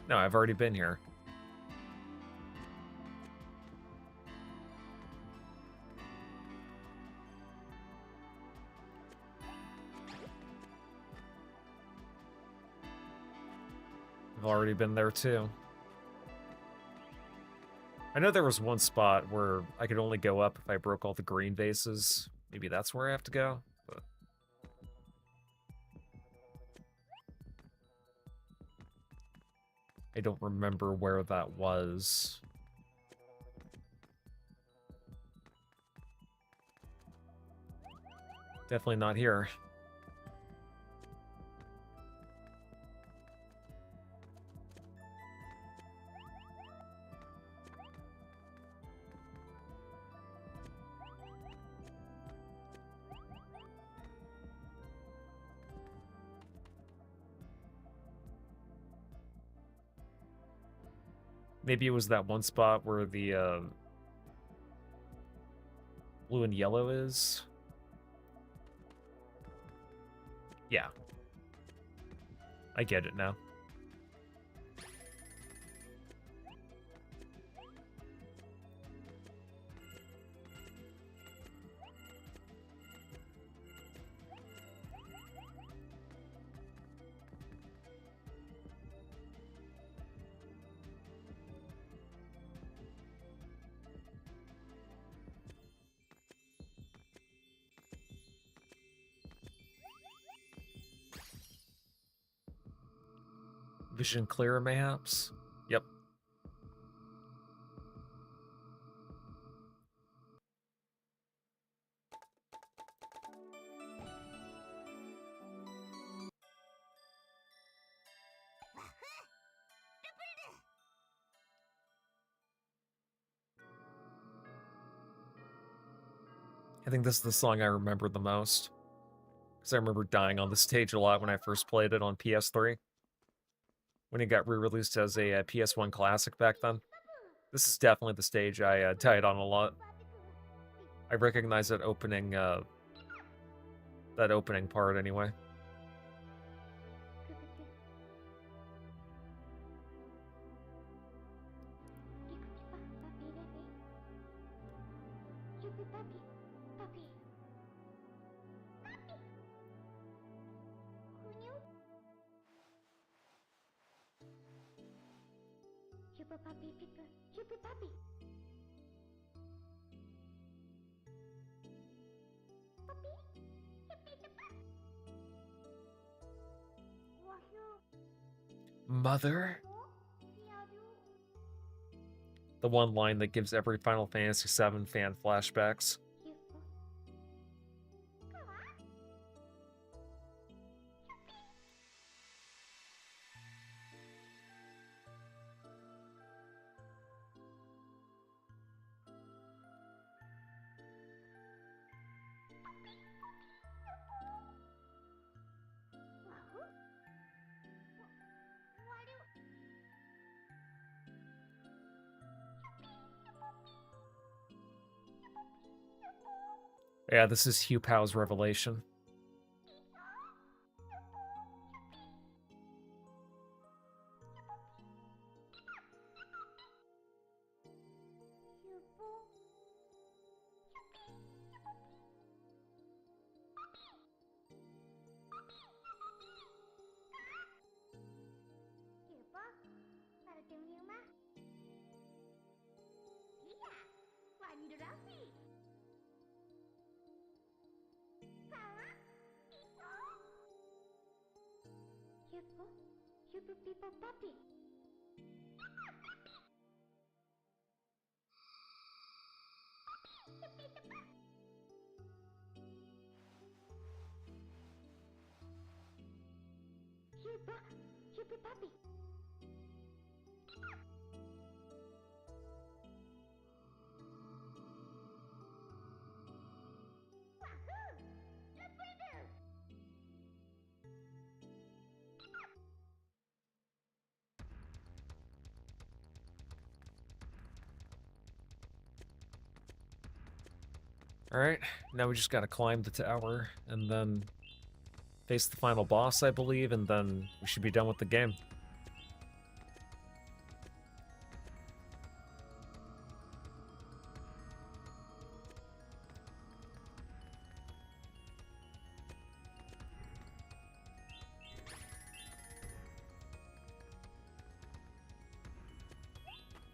No, I've already been here. I've already been there too. I know there was one spot where I could only go up if I broke all the green vases. Maybe that's where I have to go? But I don't remember where that was. Definitely not here. Maybe it was that one spot where the blue and yellow is. Yeah. I get it now. Vision clearer, mayhaps? Yep. I think this is the song I remember the most. Because I remember dying on the stage a lot when I first played it on PS3. When it got re-released as a PS1 classic back then. This is definitely the stage I died on a lot. I recognize that opening part anyway. Mother? The one line that gives every Final Fantasy VII fan flashbacks. Yeah, this is Hugh Powell's Revelation. Super people puppy. Super puppy. Wahoo! Look we do. Alright, now we just gotta climb the tower, and then face the final boss, I believe, and then we should be done with the game.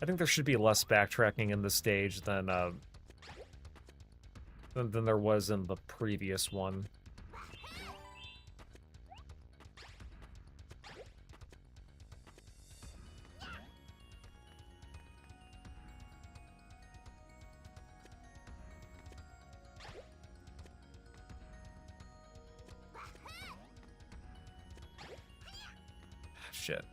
I think there should be less backtracking in this stage than there was in the previous one. Shit.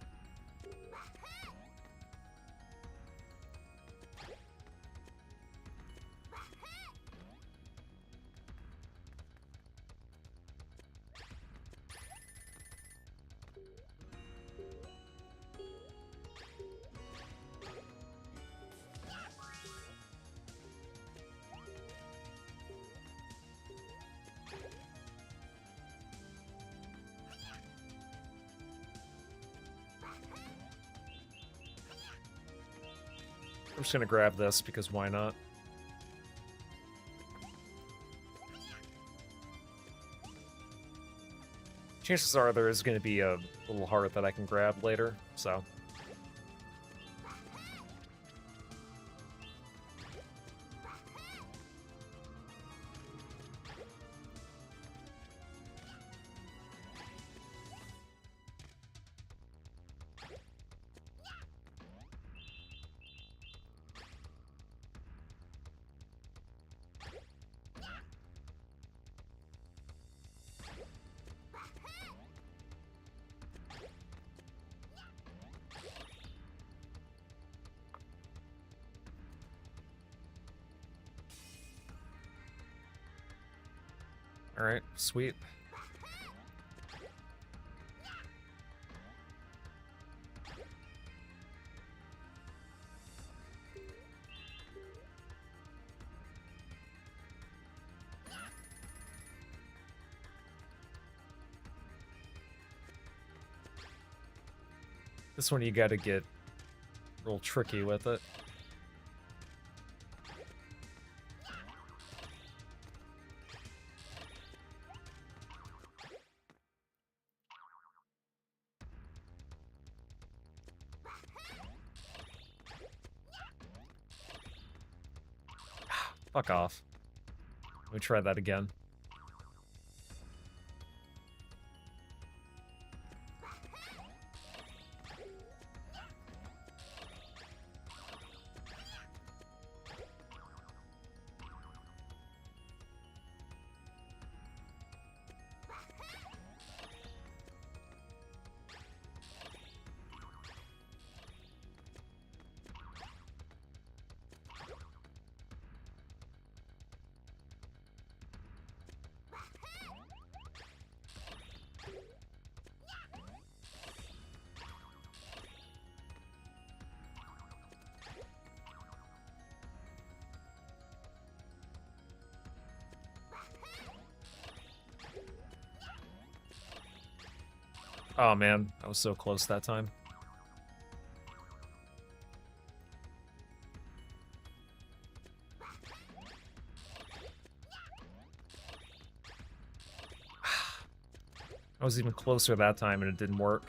I'm just gonna grab this because why not? Chances are there is going to be a little heart that I can grab later, so. Alright, sweet. This one you gotta get real tricky with it. Fuck off. Let me try that again. Oh man, I was so close that time. I was even closer that time and it didn't work.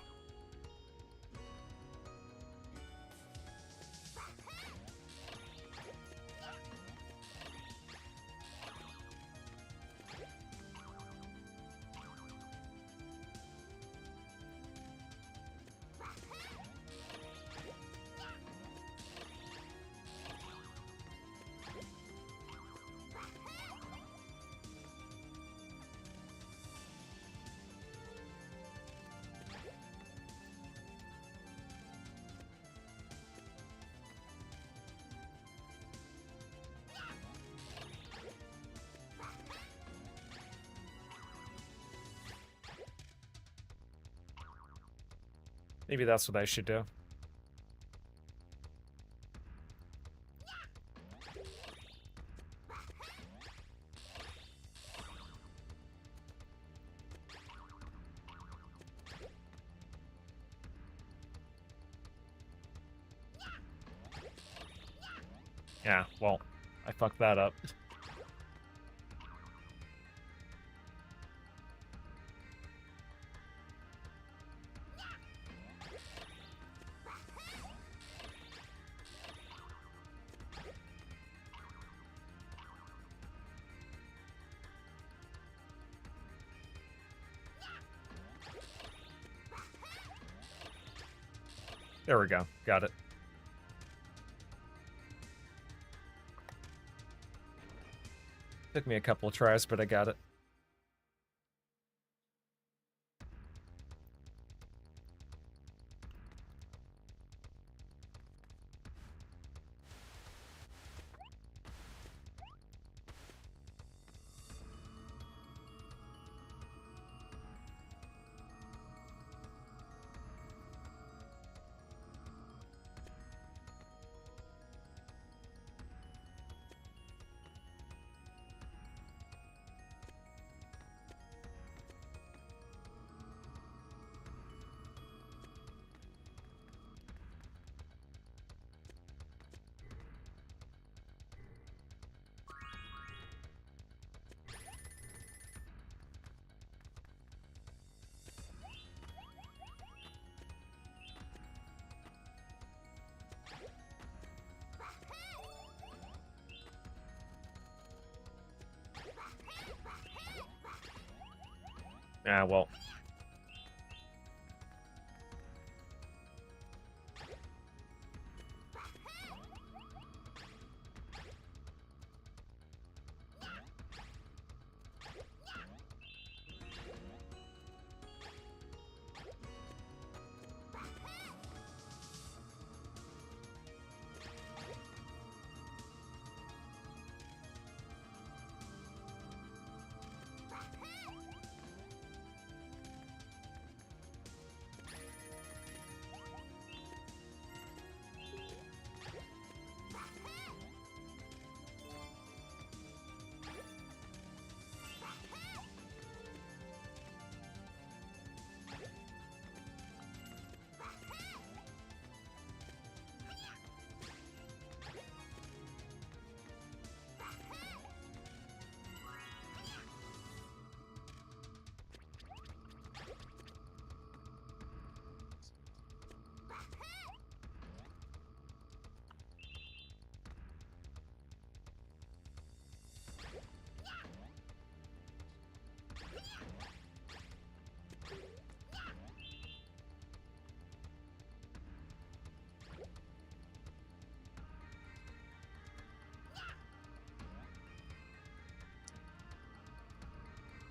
Maybe that's what I should do. Yeah, well, I fucked that up. There we go. Got it. Took me a couple of tries, but I got it. Ah, well.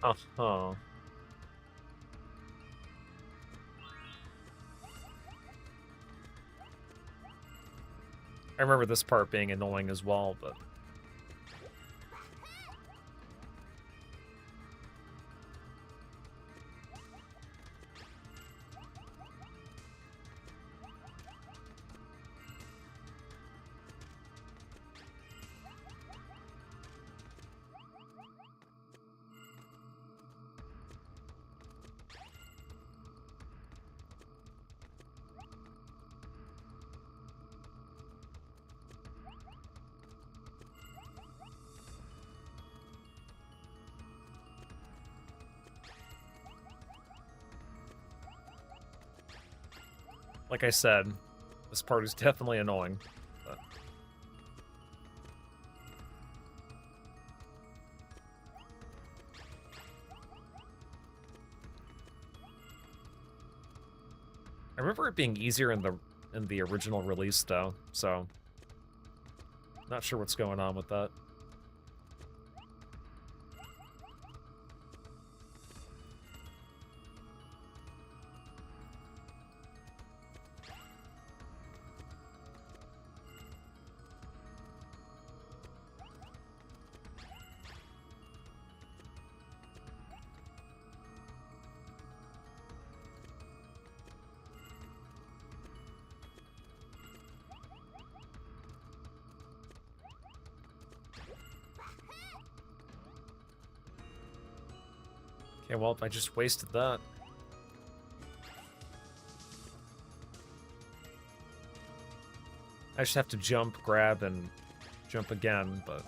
Uh-huh. I remember this part being annoying as well, but... Like I said, this part is definitely annoying. But... I remember it being easier in the original release though, so not sure what's going on with that. Okay, well, I just wasted that. I just have to jump, grab, and jump again, but...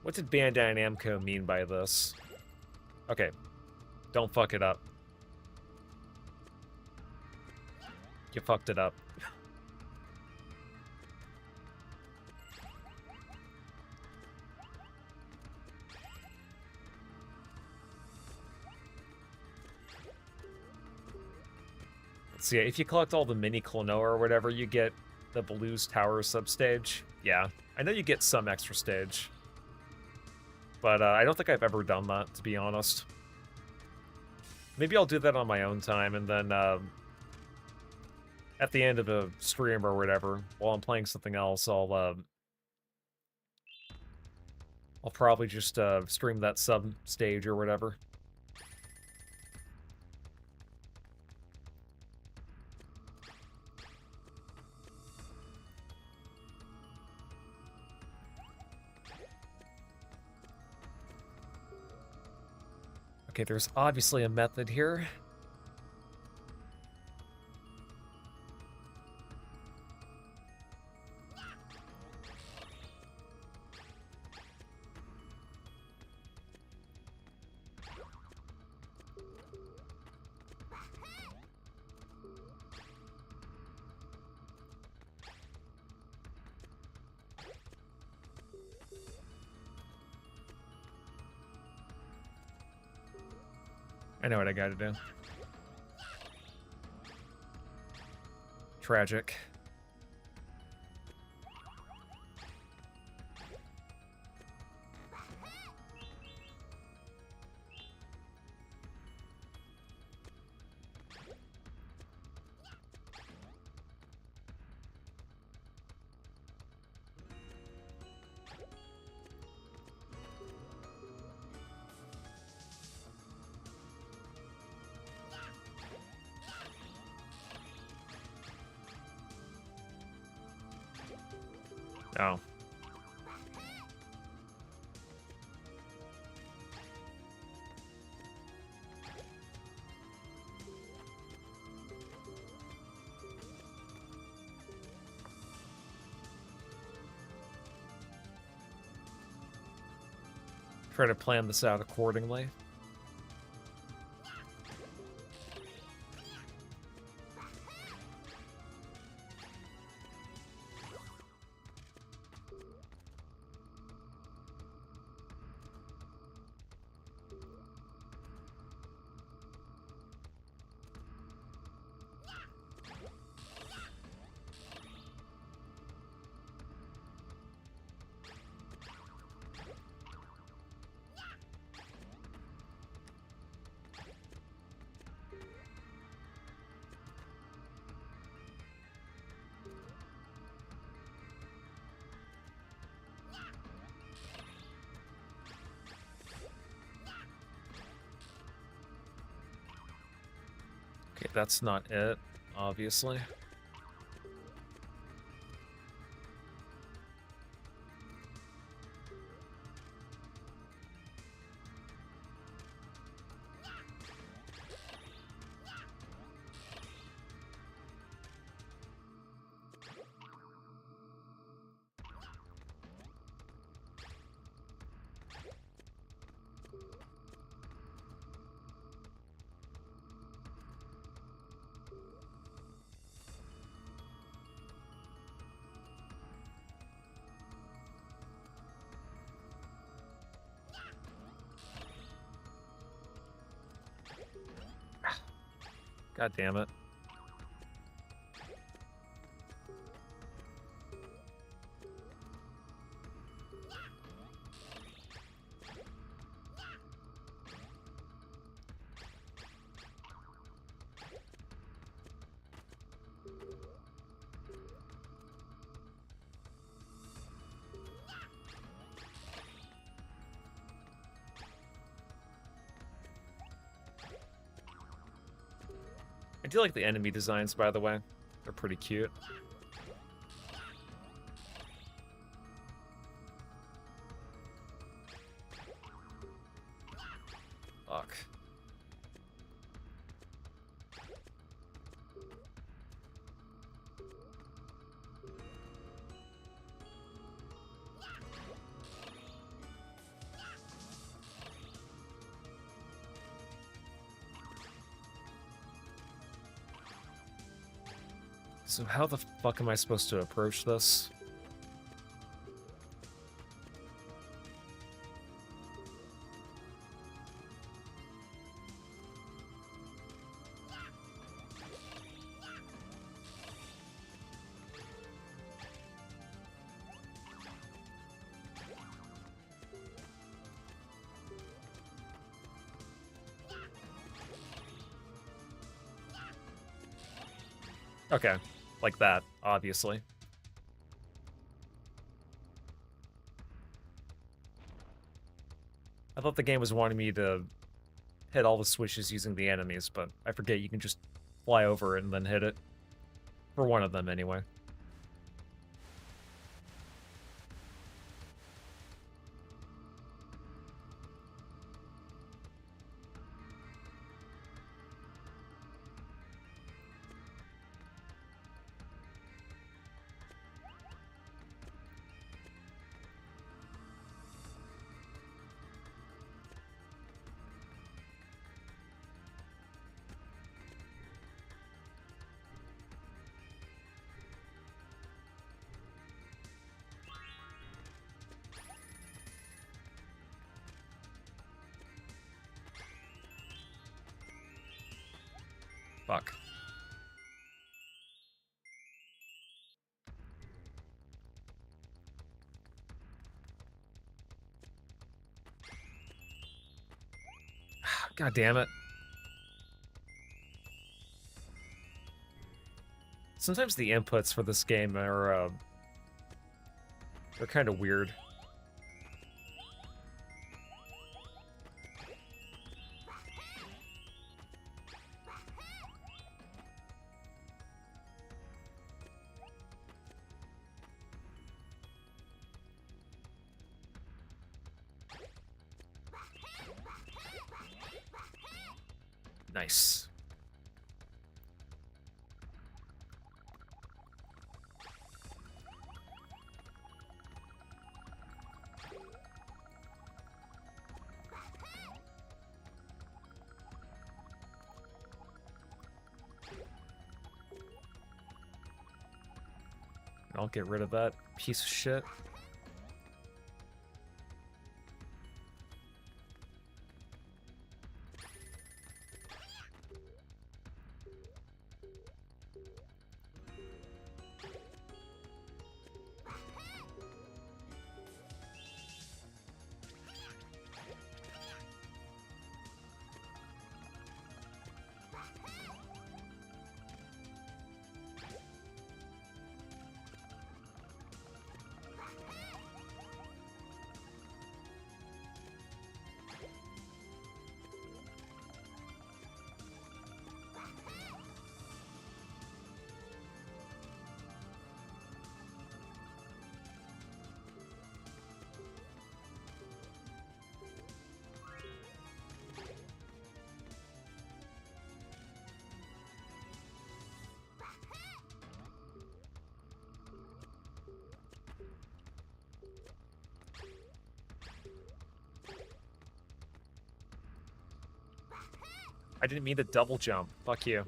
What did Bandai Namco mean by this? Okay, don't fuck it up. You fucked it up. Let's see, if you collect all the mini Klonoa or whatever, you get the Blues Tower substage. Yeah, I know you get some extra stage. But I don't think I've ever done that, to be honest. Maybe I'll do that on my own time, and then at the end of a stream or whatever, while I'm playing something else, I'll probably just stream that sub stage or whatever. Okay, there's obviously a method here. I know what I gotta do. Tragic. Oh. Try to plan this out accordingly. Okay, that's not it, obviously. God damn it. I do like the enemy designs, by the way. They're pretty cute. Fuck. So how the fuck am I supposed to approach this? Okay, like that, obviously. I thought the game was wanting me to hit all the switches using the enemies, but I forget you can just fly over it and then hit it. For one of them, anyway. Fuck. God damn it. Sometimes the inputs for this game are, they're kind of weird. Nice. I'll get rid of that piece of shit. I didn't mean to double jump. Fuck you.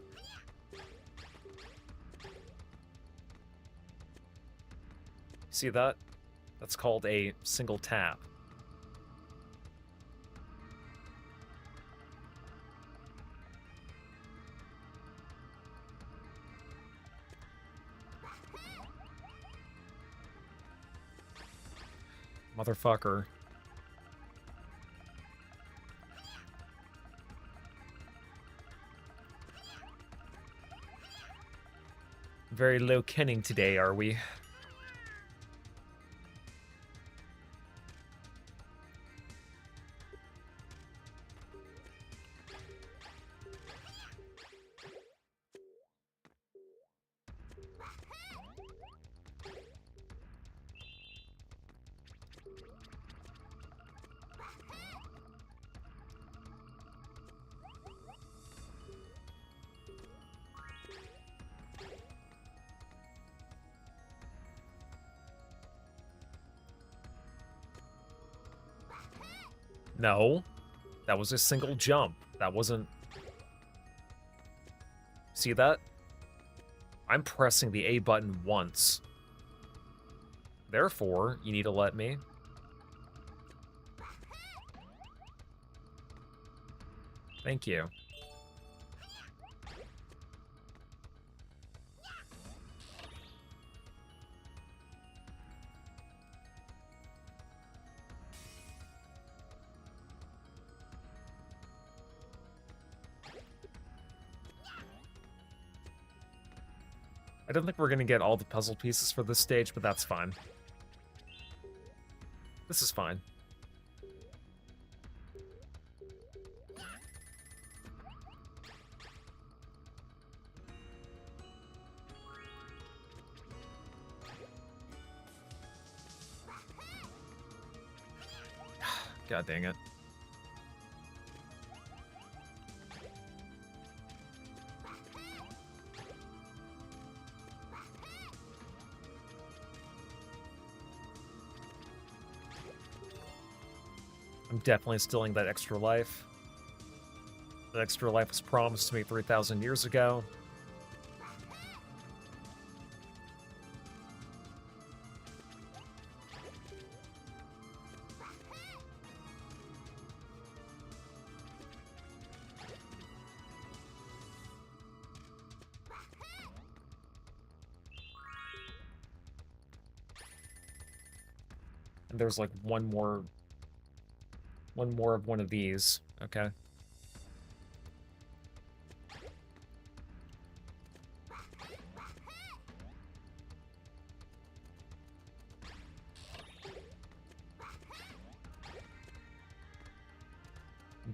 See that? That's called a single tap. Motherfucker. Very low kenning today, are we? No. That was a single jump. That wasn't... See that? I'm pressing the A button once. Therefore, you need to let me. Thank you. I don't think we're gonna get all the puzzle pieces for this stage, but that's fine. This is fine. God dang it. I'm definitely stealing that extra life. That extra life was promised to me 3,000 years ago. And there's like one more of one of these. Okay. I'm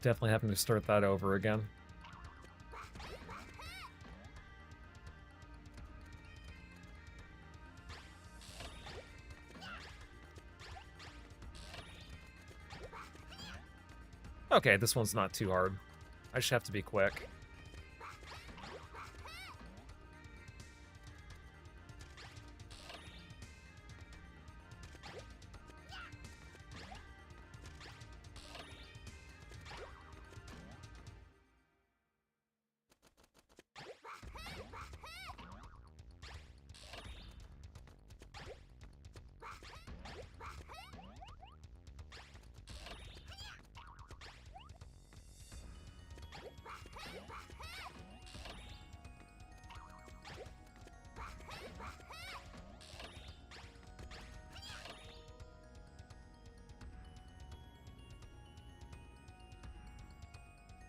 definitely having to start that over again. Okay, this one's not too hard. I just have to be quick.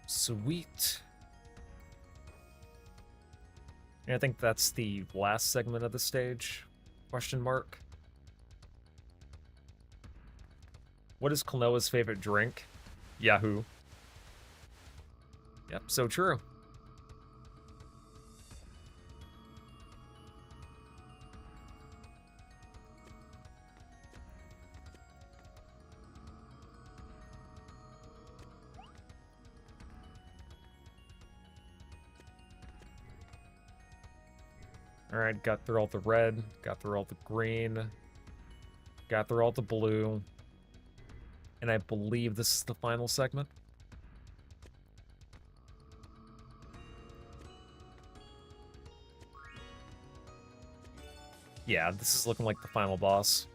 Sweet. And I think that's the last segment of the stage. Question mark. What is Klonoa's favorite drink? Yahoo. Yep, so true. Alright, got through all the red, got through all the green, got through all the blue, and I believe this is the final segment. Yeah, this is looking like the final boss.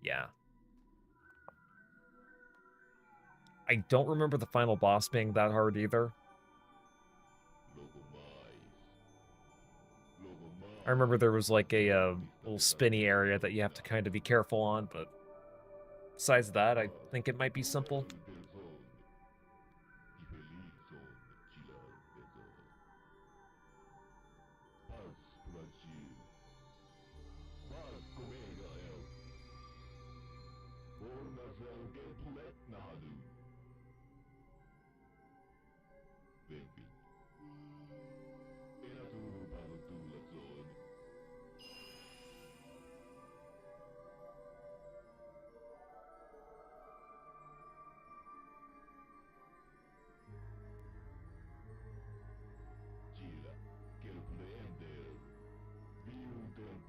Yeah. I don't remember the final boss being that hard either. I remember there was like a little spinny area that you have to kind of be careful on, but besides that, I think it might be simple.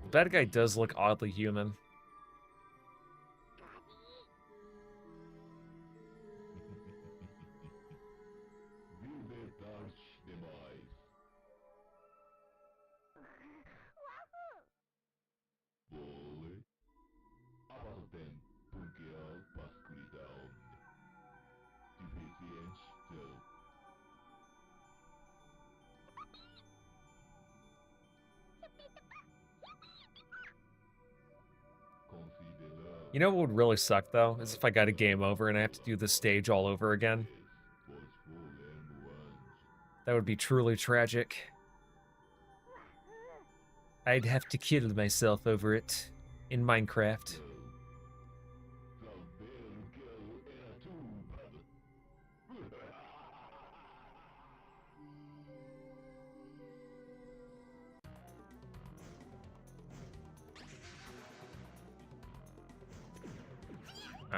The bad guy does look oddly human. You know what would really suck, though, is if I got a game over and I have to do this stage all over again. That would be truly tragic. I'd have to kill myself over it in Minecraft.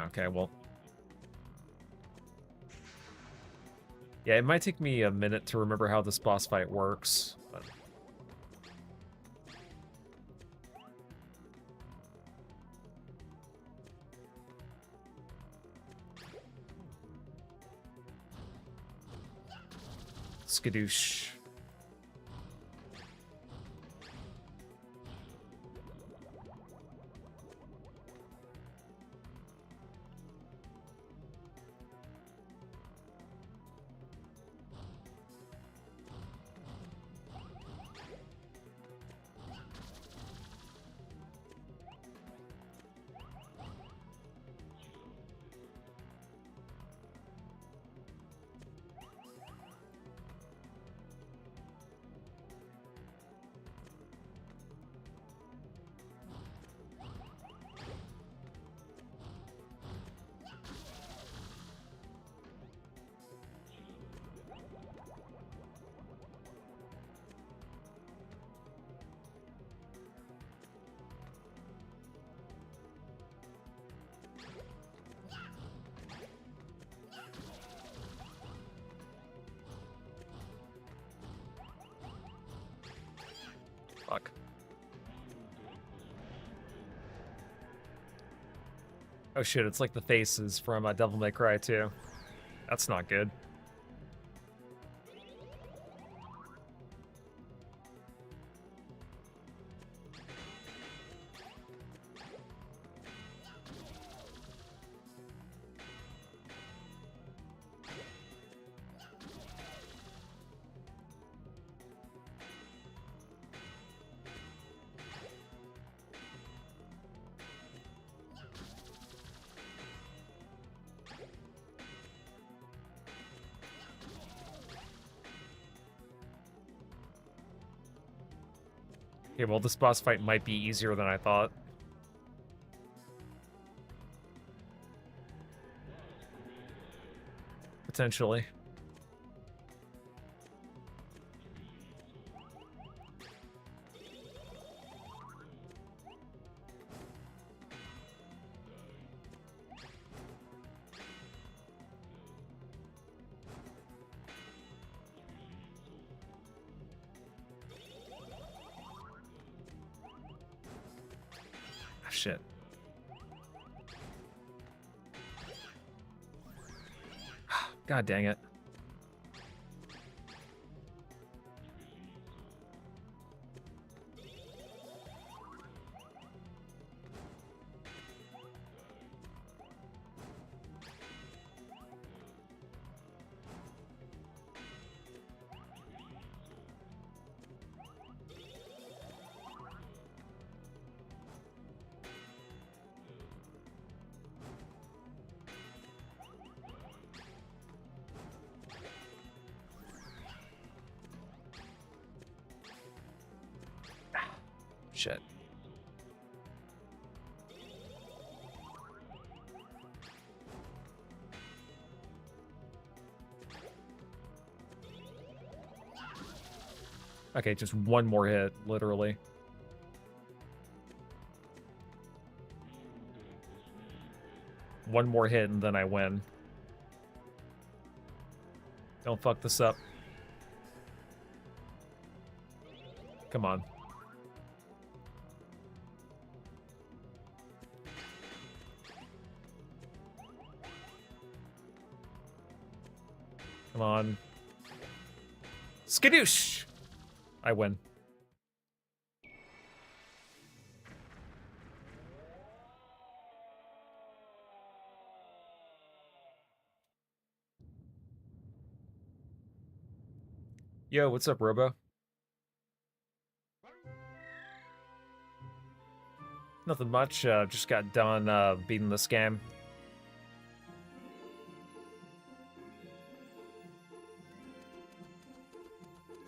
Okay, well. Yeah, it might take me a minute to remember how this boss fight works, but... Skadoosh. Fuck. Oh shit, it's like the faces from Devil May Cry 2. That's not good. Okay, well, this boss fight might be easier than I thought. Potentially. Ah, shit. God dang it. Shit. Okay, just one more hit, literally. One more hit and then I win. Don't fuck this up. Come on. Come on. Skadoosh! I win. Yo, what's up, Robo? Nothing much. Just got done beating this game.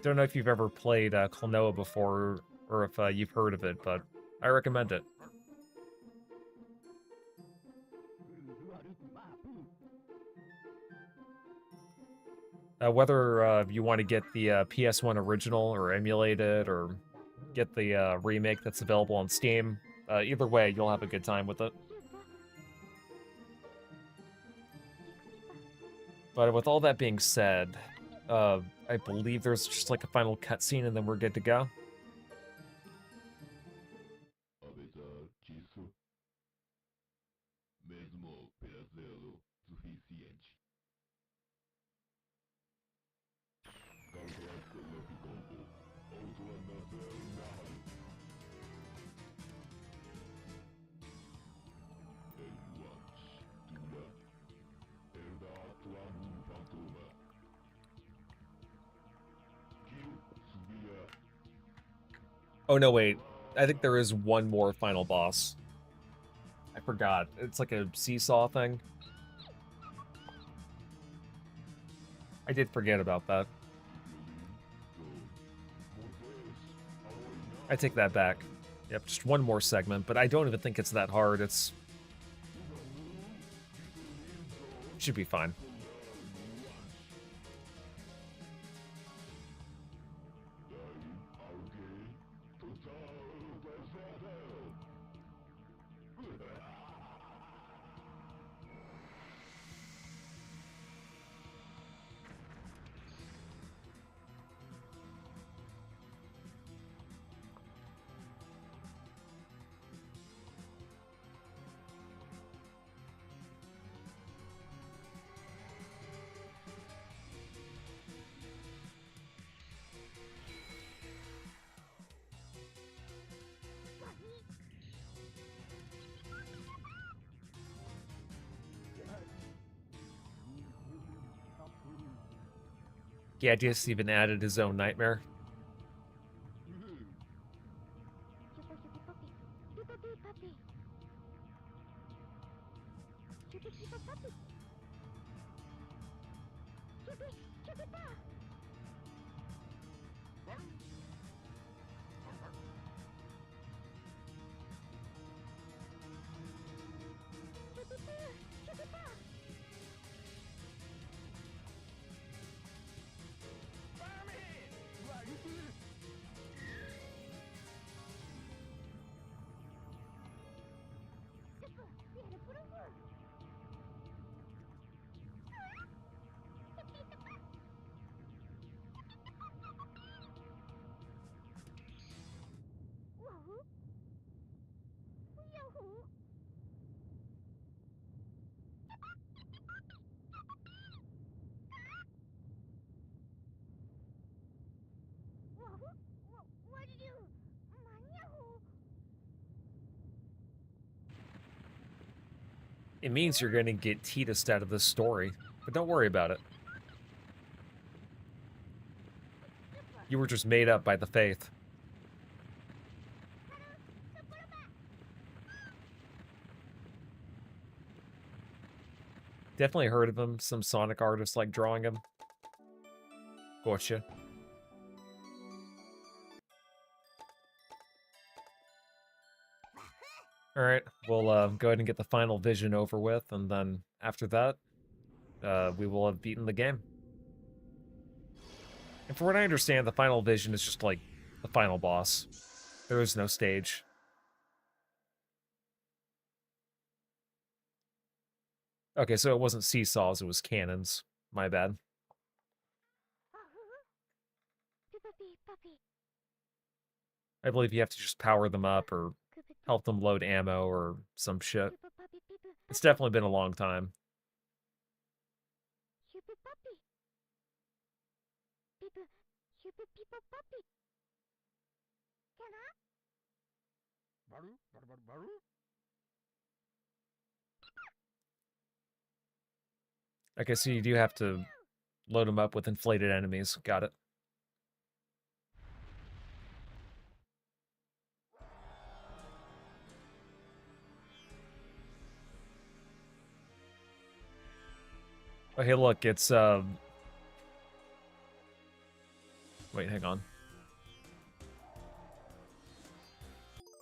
Don't know if you've ever played Klonoa before, or if you've heard of it, but I recommend it. Whether you want to get the PS1 original or emulate it, or get the remake that's available on Steam, either way, you'll have a good time with it. But with all that being said, I believe there's just like a final cutscene and then we're good to go. Oh no, wait. I think there is one more final boss. I forgot. It's like a seesaw thing. I did forget about that. I take that back. Yep, just one more segment, but I don't even think it's that hard. It should be fine. Yeah, just even added his own nightmare. It means you're gonna get Titus out of this story, but don't worry about it. You were just made up by the faith. Definitely heard of him. Some Sonic artists like drawing him. Gotcha. All right, we'll go ahead and get the final vision over with, and then after that, we will have beaten the game. And from what I understand, the final vision is just like the final boss. There is no stage. Okay, so it wasn't seesaws, it was cannons. My bad. Puppy, puppy. I believe you have to just power them up or help them load ammo or some shit. It's definitely been a long time. Super puppy. People, super people puppy. Can I? Baru, baru, baru, baru. Okay, so you do have to load them up with inflated enemies. Got it. Oh, hey, look, it's, wait, hang on.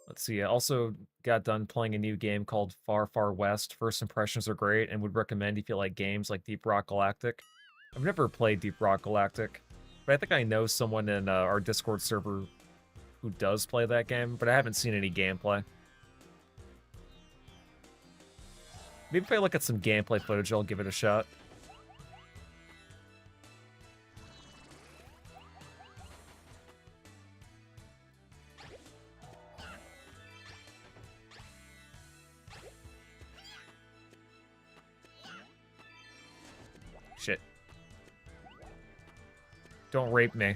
Let's see, I also got done playing a new game called Far Far West. First impressions are great and would recommend if you like games like Deep Rock Galactic. I've never played Deep Rock Galactic, but I think I know someone in our Discord server who does play that game, but I haven't seen any gameplay. Maybe if I look at some gameplay footage, I'll give it a shot. Shit. Don't rape me.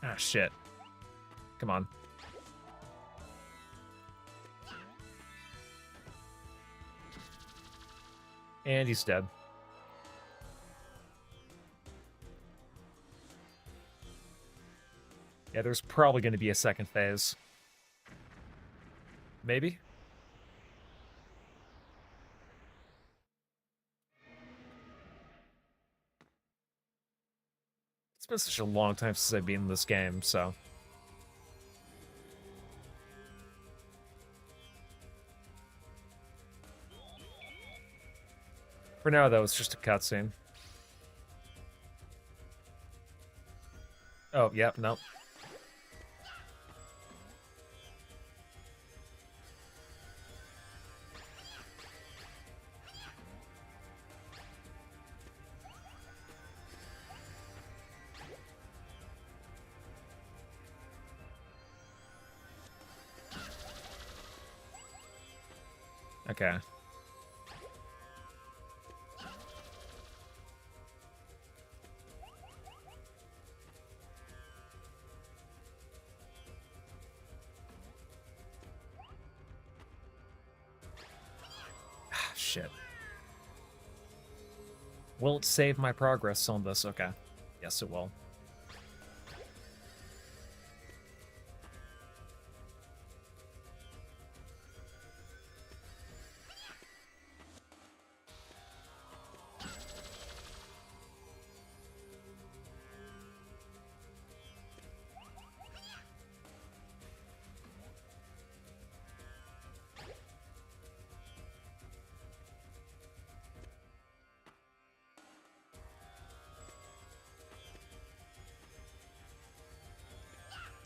Ah, shit. Come on. And he's dead. Yeah, there's probably going to be a second phase. Maybe? It's been such a long time since I've been in this game, so... For now, though, it's just a cutscene. Oh, yep, nope. Okay. Ah, shit. Will it save my progress on this? Okay. Yes, it will.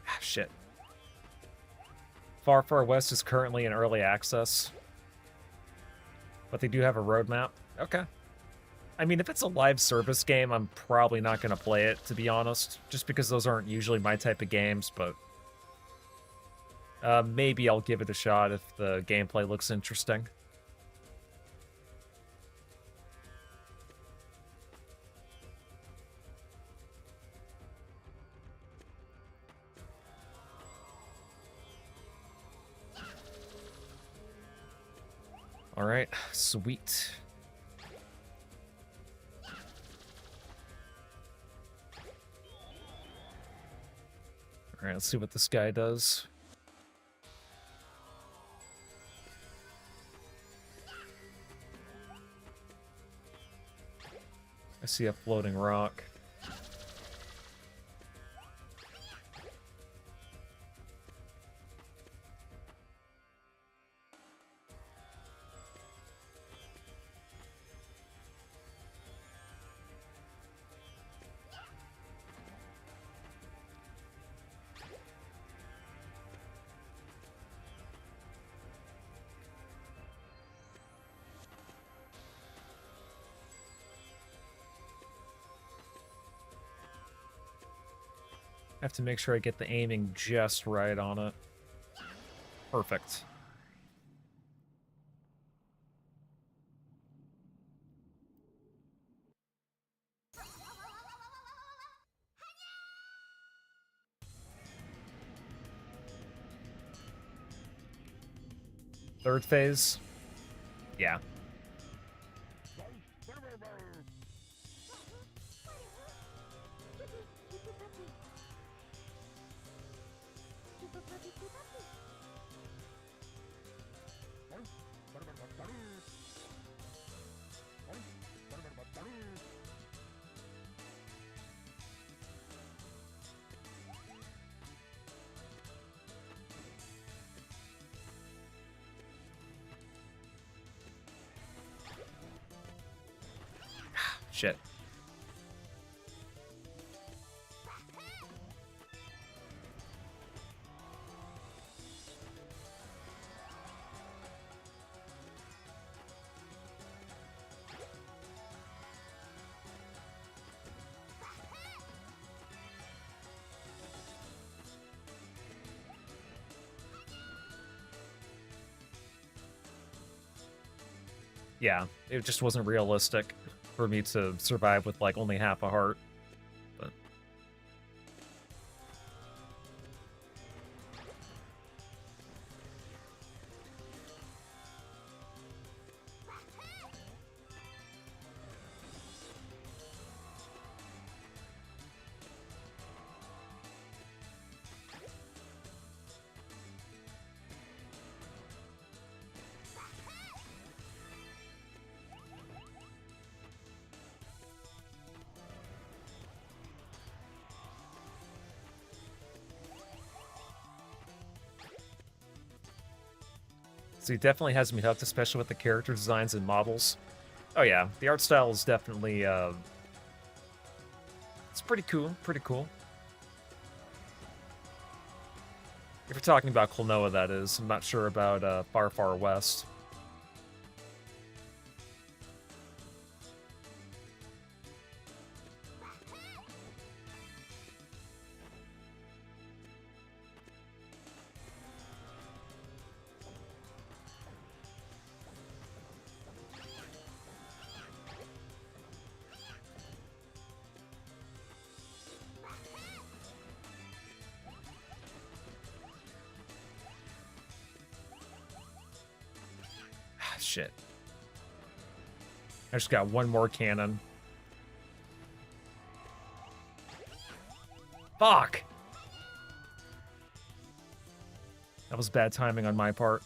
Ah, shit. Far Far West is currently in early access, but they do have a roadmap. Okay. I mean, if it's a live service game, I'm probably not going to play it, to be honest, just because those aren't usually my type of games, but maybe I'll give it a shot if the gameplay looks interesting. All right, sweet. All right, let's see what this guy does. I see a floating rock. I have to make sure I get the aiming just right on it. Perfect. Third phase? Yeah. Shit. Yeah, it just wasn't realistic for me to survive with like only half a heart. But so he definitely has me hooked, especially with the character designs and models. Oh yeah, the art style is definitely it's pretty cool, pretty cool. If you're talking about Klonoa, that is. I'm not sure about Far Far West. Shit. I just got one more cannon. Fuck! That was bad timing on my part.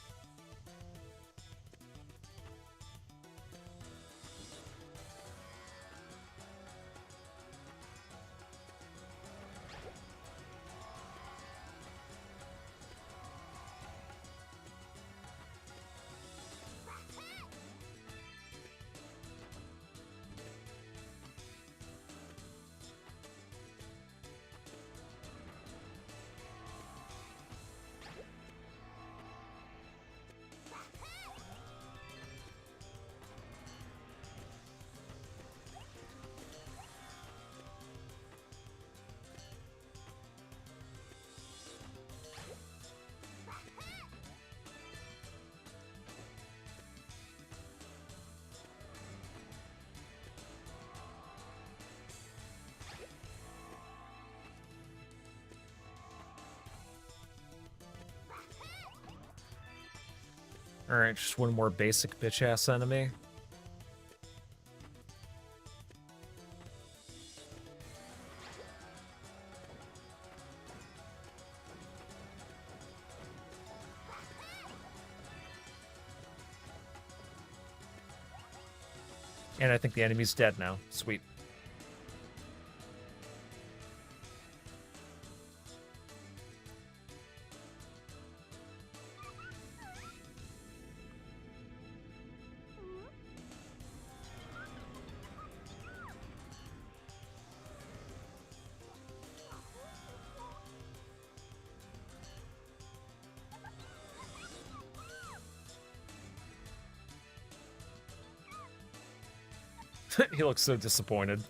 Alright, just one more basic bitch-ass enemy. And I think the enemy's dead now. Sweet. He looks so disappointed.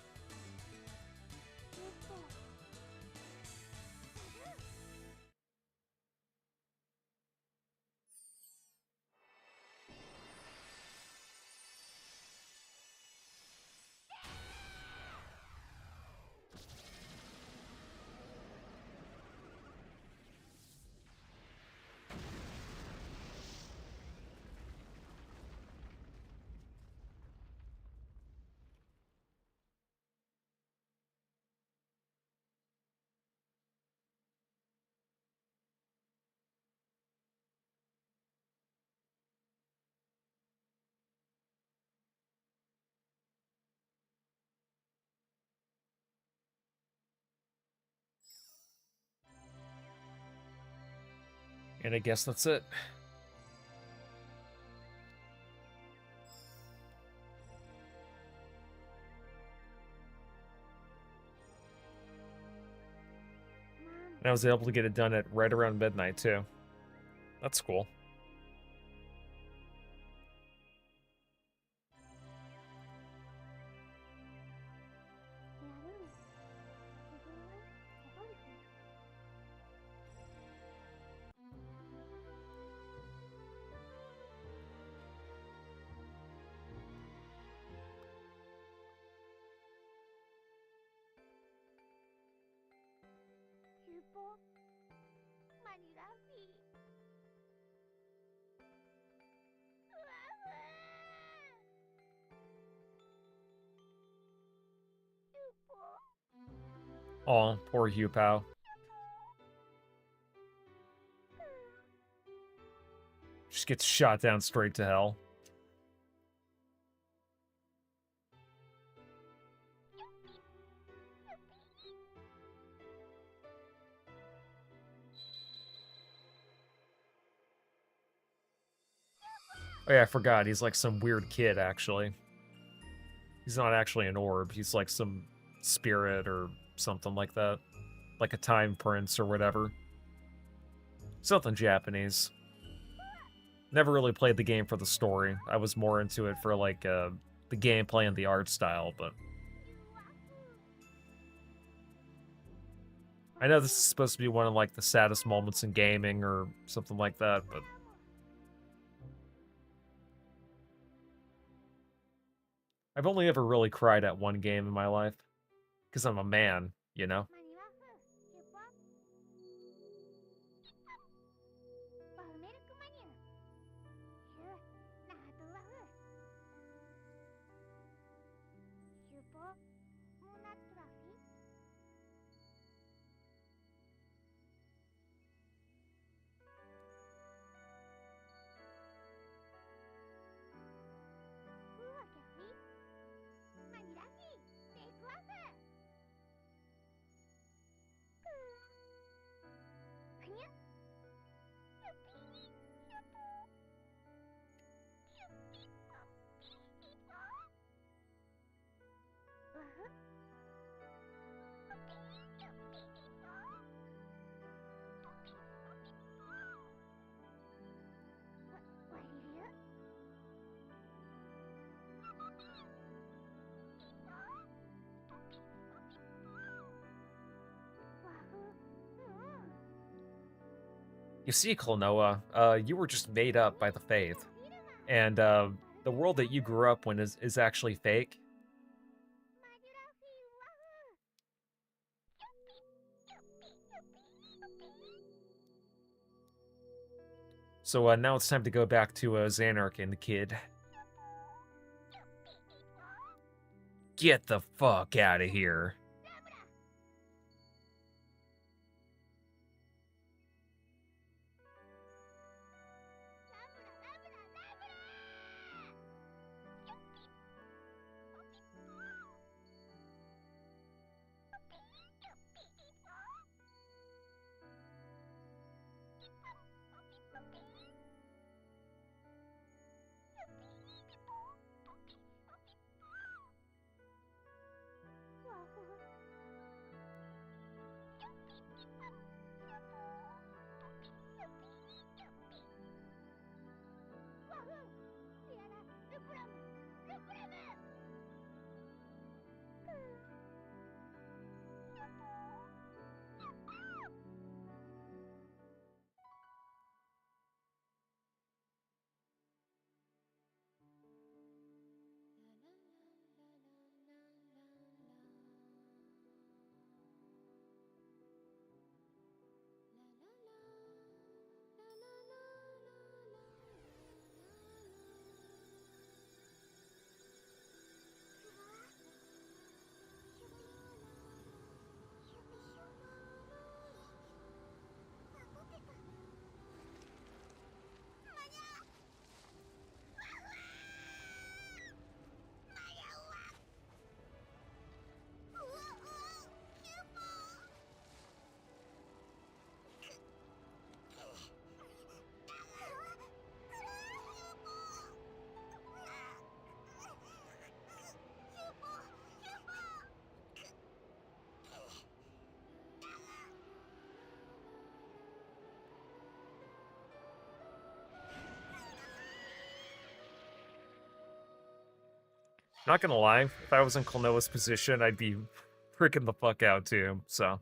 And I guess that's it. And I was able to get it done at right around midnight, too. That's cool. Aw, poor Hugh Pow. Just gets shot down straight to hell. Oh yeah, I forgot. He's like some weird kid, actually. He's not actually an orb. He's like some spirit or something like that. Like a time prince or whatever. Something Japanese. Never really played the game for the story. I was more into it for like the gameplay and the art style, but I know this is supposed to be one of like the saddest moments in gaming or something like that, but I've only ever really cried at one game in my life. Because I'm a man, you know? You see, Klonoa, you were just made up by the faith. And the world that you grew up in is actually fake. So now it's time to go back to Xanark and the kid. Get the fuck out of here. Not gonna lie, if I was in Klonoa's position, I'd be freaking the fuck out too, so.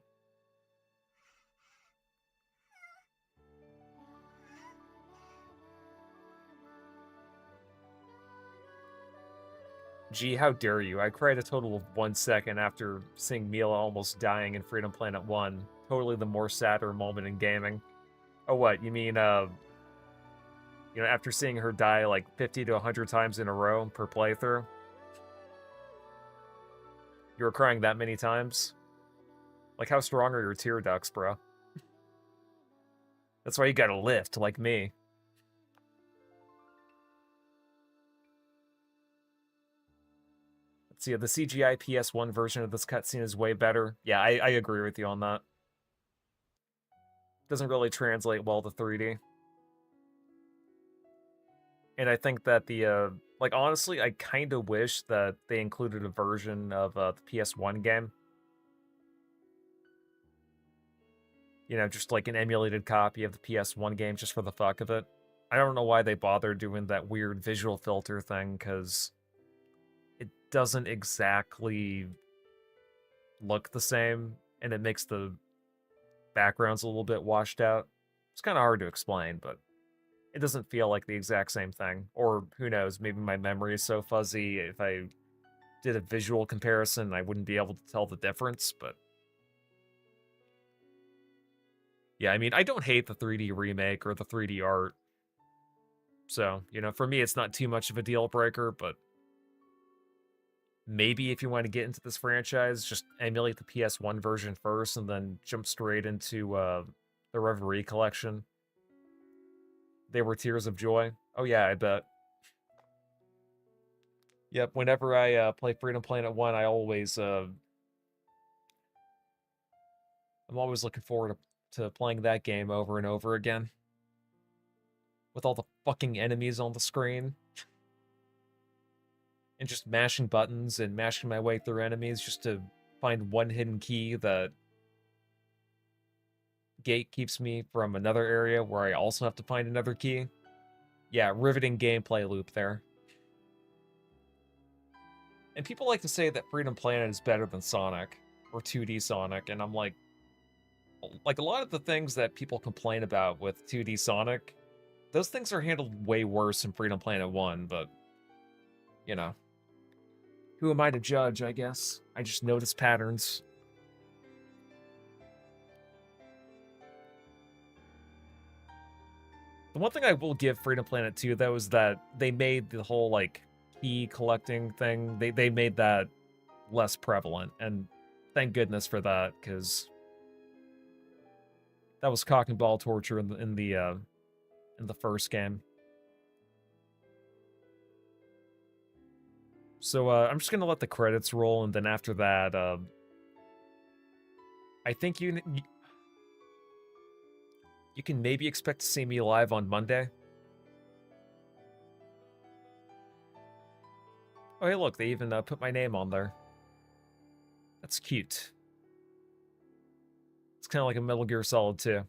Gee, how dare you? I cried a total of 1 second after seeing Mila almost dying in Freedom Planet 1. Totally the more sadder moment in gaming. Oh, what? You mean, after seeing her die like 50 to 100 times in a row per playthrough? You were crying that many times? Like, how strong are your tear ducts, bro? That's why you gotta lift, like me. Let's see, the CGI PS1 version of this cutscene is way better. Yeah, I agree with you on that. Doesn't really translate well to 3D. And I think that like, honestly, I kind of wish that they included a version of the PS1 game. You know, just like an emulated copy of the PS1 game just for the fuck of it. I don't know why they bothered doing that weird visual filter thing, because it doesn't exactly look the same, and it makes the backgrounds a little bit washed out. It's kind of hard to explain, but it doesn't feel like the exact same thing. Or who knows, maybe my memory is so fuzzy, if I did a visual comparison, I wouldn't be able to tell the difference, but yeah, I mean, I don't hate the 3D remake or the 3D art. So, for me, it's not too much of a deal breaker, but maybe if you want to get into this franchise, just emulate the PS1 version first and then jump straight into the Reverie collection. They were tears of joy. Oh yeah, I bet. Yep, whenever I play Freedom Planet 1, I'm always looking forward to playing that game over and over again. With all the fucking enemies on the screen. And just mashing buttons and mashing my way through enemies just to find one hidden key that gatekeeps me from another area where I also have to find another key. Yeah, riveting gameplay loop there. And people like to say that Freedom Planet is better than Sonic, or 2D Sonic, and I'm like a lot of the things that people complain about with 2D Sonic, those things are handled way worse in Freedom Planet 1, but, who am I to judge, I guess? I just notice patterns. The one thing I will give Freedom Planet 2, though, is that they made the whole, like, key collecting thing, they made that less prevalent, and thank goodness for that, because that was cock and ball torture in the first game. So I'm just gonna let the credits roll, and then after that, I think you can maybe expect to see me live on Monday. Oh, hey, look, they even put my name on there. That's cute. It's kind of like a Metal Gear Solid 2.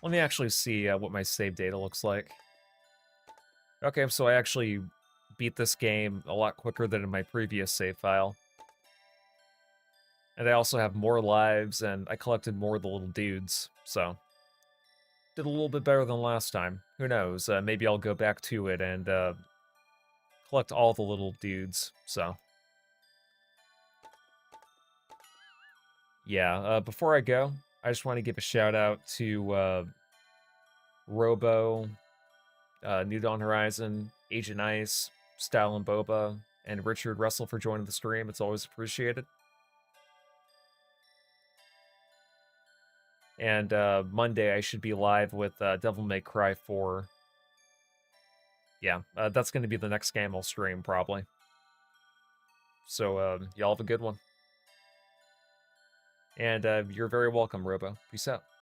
Let me actually see what my save data looks like. Okay, so I actually beat this game a lot quicker than in my previous save file. And I also have more lives, and I collected more of the little dudes, so... Did a little bit better than last time. Who knows, maybe I'll go back to it and collect all the little dudes, so... Yeah, before I go, I just want to give a shout out to Robo, New Dawn Horizon, Agent Ice, Style and Boba, and Richard Russell for joining the stream. It's always appreciated. And Monday, I should be live with Devil May Cry 4. Yeah, that's going to be the next game I'll stream, probably. So, y'all have a good one. And you're very welcome, Robo. Peace out.